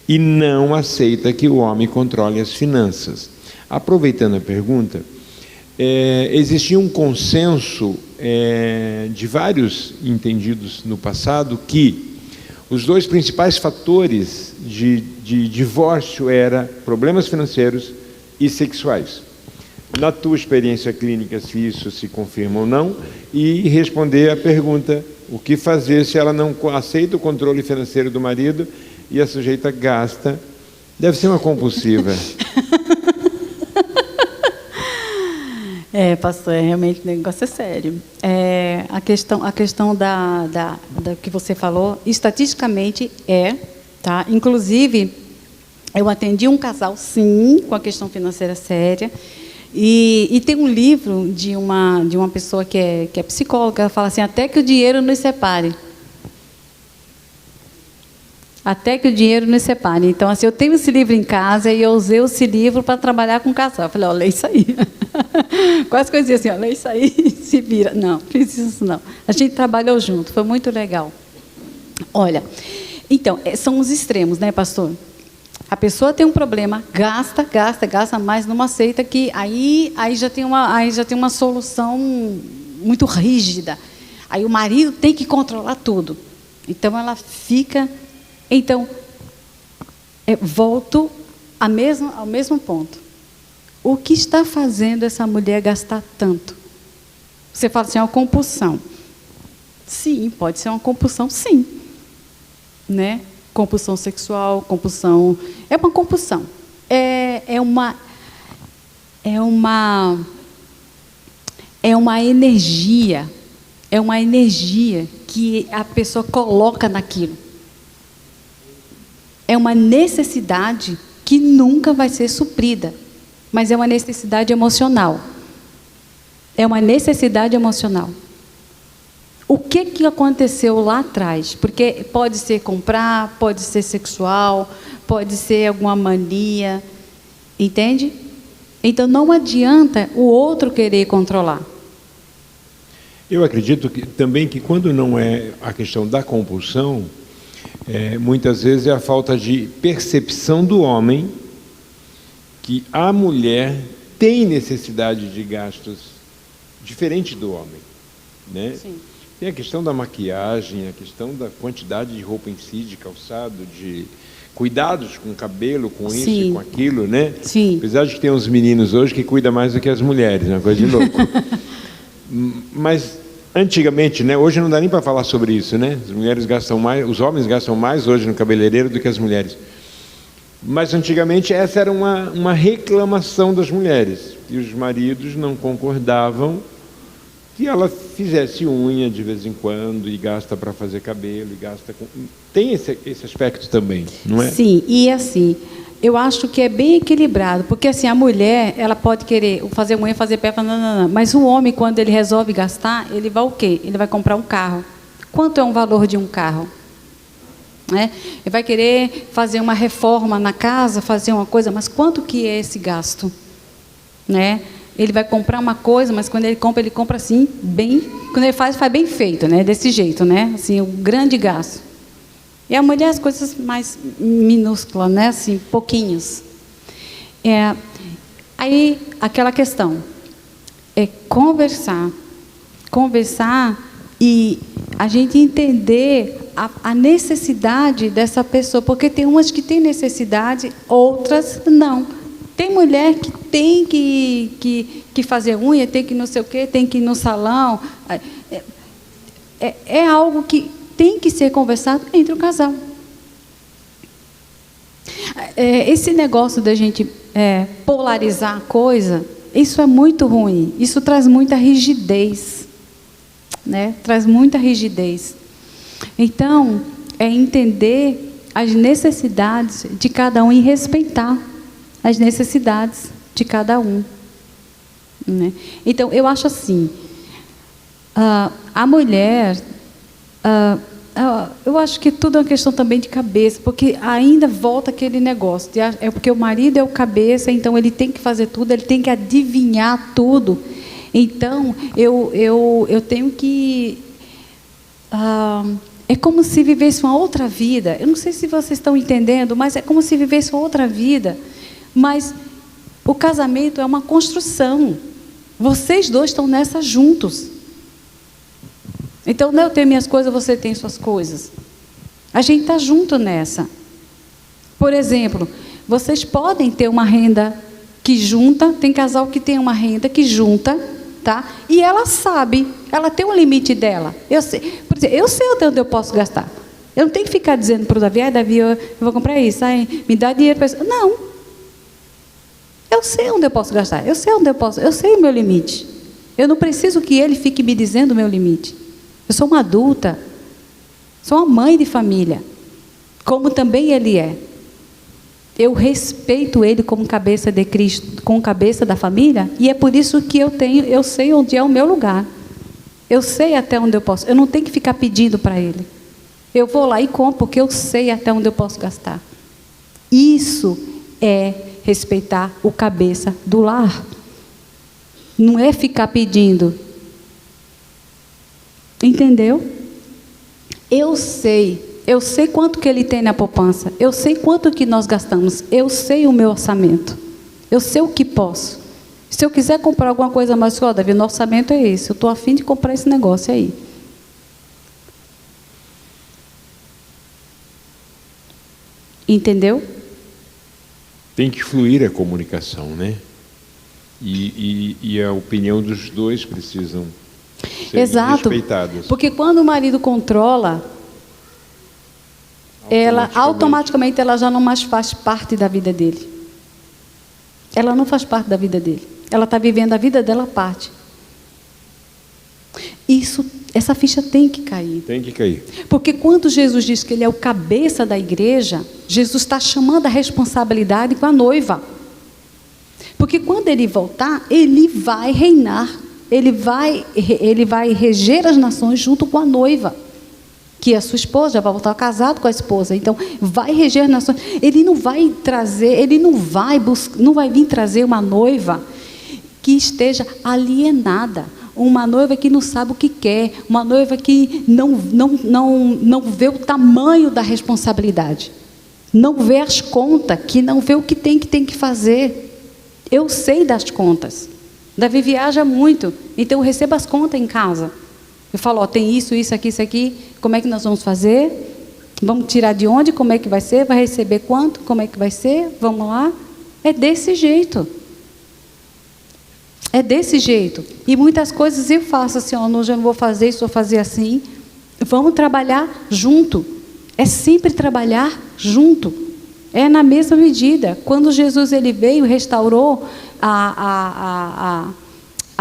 Speaker 1: e não aceita que o homem controle as finanças? Aproveitando a pergunta, existia um consenso de vários entendidos no passado que os dois principais fatores de divórcio eram problemas financeiros e sexuais. Na tua experiência clínica, se isso se confirma ou não, e responder a pergunta: o que fazer se ela não aceita o controle financeiro do marido e a sujeita gasta? Deve ser uma compulsiva.
Speaker 2: Pastor, realmente o negócio é sério. A questão da que você falou, estatisticamente tá? Inclusive, eu atendi um casal, sim, com a questão financeira séria, e tem um livro de uma pessoa que é psicóloga, ela fala assim: até que o dinheiro nos separe. Até que o dinheiro nos separe. Então, assim, eu tenho esse livro em casa e eu usei esse livro para trabalhar com o casal. Eu falei: lê isso aí. Quase que eu dizia assim: lê isso aí, se vira. Não precisa isso não. A gente trabalhou junto, foi muito legal. Olha, então, são os extremos, né, pastor? A pessoa tem um problema, gasta, mas não aceita que aí já tem uma solução muito rígida. Aí o marido tem que controlar tudo. Então, ela fica... Então, volto ao mesmo ponto. O que está fazendo essa mulher gastar tanto? Você fala assim: é uma compulsão. Sim, pode ser uma compulsão, sim. Né? Compulsão sexual, compulsão... É uma compulsão. É uma energia. É uma energia que a pessoa coloca naquilo. É uma necessidade que nunca vai ser suprida, mas é uma necessidade emocional. É uma necessidade emocional. O que aconteceu lá atrás? Porque pode ser comprar, pode ser sexual, pode ser alguma mania, entende? Então não adianta o outro querer controlar.
Speaker 1: Eu acredito também que quando não é a questão da compulsão, muitas vezes é a falta de percepção do homem que a mulher tem necessidade de gastos diferente do homem, né?
Speaker 2: Sim.
Speaker 1: Tem a questão da maquiagem, a questão da quantidade de roupa em si, de calçado, de cuidados com o cabelo, com isso
Speaker 2: Sim.
Speaker 1: e com aquilo, né?
Speaker 2: Sim.
Speaker 1: Apesar de que tem uns meninos hoje que cuidam mais do que as mulheres, é uma coisa de louco. Mas antigamente, né? Hoje não dá nem para falar sobre isso, né? As mulheres gastam mais, os homens gastam mais hoje no cabeleireiro do que as mulheres. Mas antigamente essa era uma reclamação das mulheres. E os maridos não concordavam que ela fizesse unha de vez em quando e gasta para fazer cabelo e gasta com... Tem esse aspecto também, não é?
Speaker 2: Sim, e assim, eu acho que é bem equilibrado, porque assim, a mulher, ela pode querer fazer unha, fazer pé, não, mas o homem, quando ele resolve gastar, ele vai o quê? Ele vai comprar um carro. Quanto é um valor de um carro? Ele vai querer fazer uma reforma na casa, fazer uma coisa, mas quanto que é esse gasto? Né? ele vai comprar uma coisa, mas quando ele compra assim, bem... Quando ele faz bem feito, né? Desse jeito, né? Assim, um grande gasto. E a mulher, as coisas mais minúsculas, né? Assim, pouquinhos. Aí, aquela questão. É conversar e a gente entender a necessidade dessa pessoa, porque tem umas que têm necessidade, outras não. Tem mulher que tem que fazer unha, tem que não sei o quê, tem que ir no salão. É algo que tem que ser conversado entre o casal. Esse negócio da gente polarizar a coisa, isso é muito ruim. Isso traz muita rigidez, né? Traz muita rigidez. Então, é entender as necessidades de cada um e respeitar as necessidades de cada um, né? Então, eu acho assim, a mulher, eu acho que tudo é uma questão também de cabeça, porque ainda volta aquele negócio, é porque o marido é o cabeça, então ele tem que fazer tudo, ele tem que adivinhar tudo. Então, eu tenho que... é como se vivesse uma outra vida. Eu não sei se vocês estão entendendo, mas é como se vivesse uma outra vida. Mas o casamento é uma construção. Vocês dois estão nessa juntos. Então, eu tenho minhas coisas, você tem suas coisas. A gente está junto nessa. Por exemplo, vocês podem ter uma renda que junta, tem casal que tem uma renda que junta, tá? E ela sabe, ela tem um limite dela. Eu sei, por exemplo, eu sei até onde eu posso gastar. Eu não tenho que ficar dizendo para o Davi, Davi, eu vou comprar isso, me dá dinheiro para isso. Não. Eu sei onde eu posso gastar, eu sei o meu limite. Eu não preciso que ele fique me dizendo o meu limite. Eu sou uma adulta, sou uma mãe de família, como também ele é. Eu respeito ele como cabeça de Cristo, como cabeça da família, e é por isso que eu sei onde é o meu lugar. Eu sei até onde eu posso, eu não tenho que ficar pedindo para ele. Eu vou lá e compro, porque eu sei até onde eu posso gastar. Isso é respeitar o cabeça do lar. Não é ficar pedindo. Entendeu? Eu sei quanto que ele tem na poupança, eu sei quanto que nós gastamos, eu sei o meu orçamento, eu sei o que posso. Se eu quiser comprar alguma coisa mais, Davi, nosso orçamento é esse, eu estou a fim de comprar esse negócio aí. Entendeu?
Speaker 1: Tem que fluir a comunicação, né? E a opinião dos dois precisam ser respeitadas.
Speaker 2: Porque quando o marido controla, automaticamente ela já não mais faz parte da vida dele. Ela não faz parte da vida dele. Ela está vivendo a vida dela à parte. Essa ficha tem que cair.
Speaker 1: Tem que cair.
Speaker 2: Porque quando Jesus diz que ele é o cabeça da igreja, Jesus está chamando a responsabilidade com a noiva. Porque quando ele voltar, ele vai reinar. Ele vai reger as nações junto com a noiva, que é a sua esposa, já vai voltar casado com a esposa. Então, vai reger as nações. Ele não vai vir trazer uma noiva que esteja alienada, uma noiva que não sabe o que quer, uma noiva que não vê o tamanho da responsabilidade, não vê as contas, que não vê o que tem que fazer. Eu sei das contas. Davi viaja muito, então eu recebo as contas em casa. Eu falo, tem isso aqui, como é que nós vamos fazer? Vamos tirar de onde? Como é que vai ser? Vai receber quanto? Como é que vai ser? Vamos lá? É desse jeito. É desse jeito. E muitas coisas eu faço assim, hoje eu não vou fazer isso, vou fazer assim. Vamos trabalhar junto. É sempre trabalhar junto. É na mesma medida. Quando Jesus ele veio, restaurou a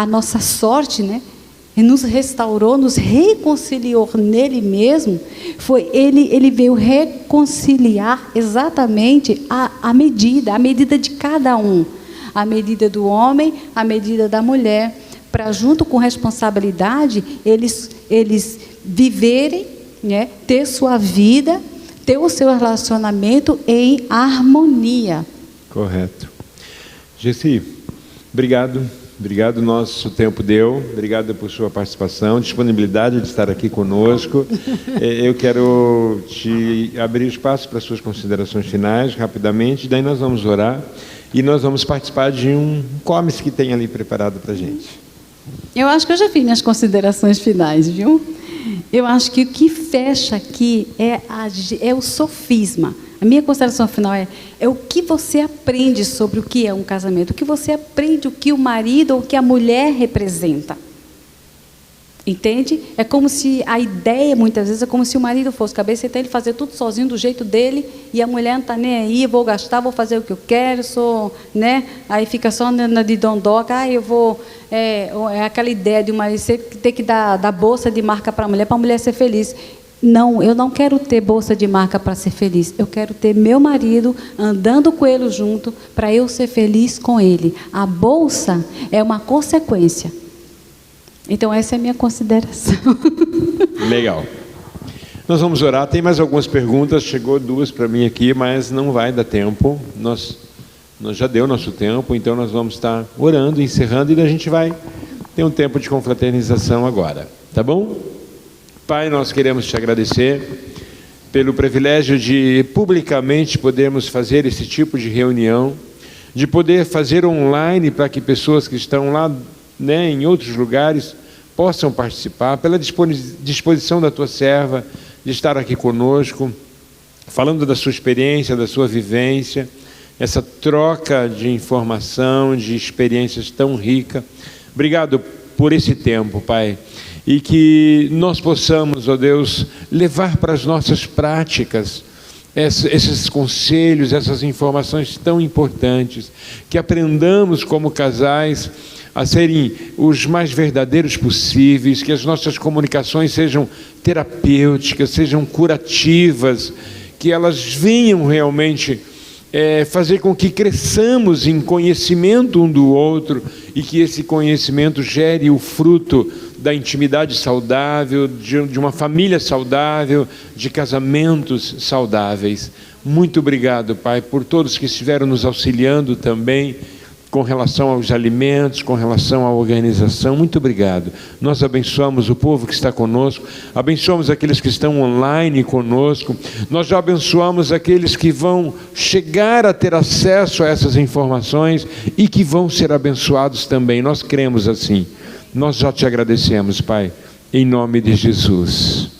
Speaker 2: nossa sorte, né? E nos restaurou, nos reconciliou nele mesmo. Ele veio reconciliar exatamente a medida de cada um. A medida do homem, a medida da mulher, para junto com responsabilidade, eles viverem, né, ter sua vida, ter o seu relacionamento em harmonia.
Speaker 1: Correto. Gessi, obrigado Obrigado, nosso tempo deu. Obrigado por sua participação, disponibilidade de estar aqui conosco. Eu quero te abrir espaço para suas considerações finais, rapidamente, daí nós vamos orar e nós vamos participar de um comes que tem ali preparado para a gente.
Speaker 2: Eu acho que eu já fiz minhas considerações finais, viu? Eu acho que o que fecha aqui é o sofisma. A minha consideração final é o que você aprende sobre o que é um casamento, o que você aprende, o que o marido ou o que a mulher representa. Entende? É como se a ideia, muitas vezes, é como se o marido fosse cabeça, então ele fazer tudo sozinho, do jeito dele, e a mulher não está nem aí, vou gastar, vou fazer o que eu quero, sou, né? Aí fica só na de dondoca, eu vou... É aquela ideia de uma marido ter que dar bolsa de marca para a mulher ser feliz. Não, eu não quero ter bolsa de marca para ser feliz. Eu quero ter meu marido andando com ele junto para eu ser feliz com ele. A bolsa é uma consequência. Então, essa é a minha consideração.
Speaker 1: Legal. Nós vamos orar. Tem mais algumas perguntas. Chegou 2 para mim aqui, mas não vai dar tempo. Nós já deu nosso tempo, então nós vamos estar orando, encerrando, e a gente vai ter um tempo de confraternização agora. Tá bom? Pai, nós queremos te agradecer pelo privilégio de publicamente podermos fazer esse tipo de reunião, de poder fazer online para que pessoas que estão lá, né, em outros lugares possam participar, pela disposição da tua serva de estar aqui conosco, falando da sua experiência, da sua vivência, essa troca de informação, de experiências tão rica. Obrigado por esse tempo, Pai. E que nós possamos, ó Deus, levar para as nossas práticas esses conselhos, essas informações tão importantes, que aprendamos como casais a serem os mais verdadeiros possíveis, que as nossas comunicações sejam terapêuticas, sejam curativas, que elas venham realmente fazer com que cresçamos em conhecimento um do outro e que esse conhecimento gere o fruto da intimidade saudável, de uma família saudável, de casamentos saudáveis. Muito obrigado, Pai, por todos que estiveram nos auxiliando também com relação aos alimentos, com relação à organização. Muito obrigado. Nós abençoamos o povo que está conosco, abençoamos aqueles que estão online conosco, nós já abençoamos aqueles que vão chegar a ter acesso a essas informações e que vão ser abençoados também. Nós cremos assim. Nós já te agradecemos, Pai, em nome de Jesus.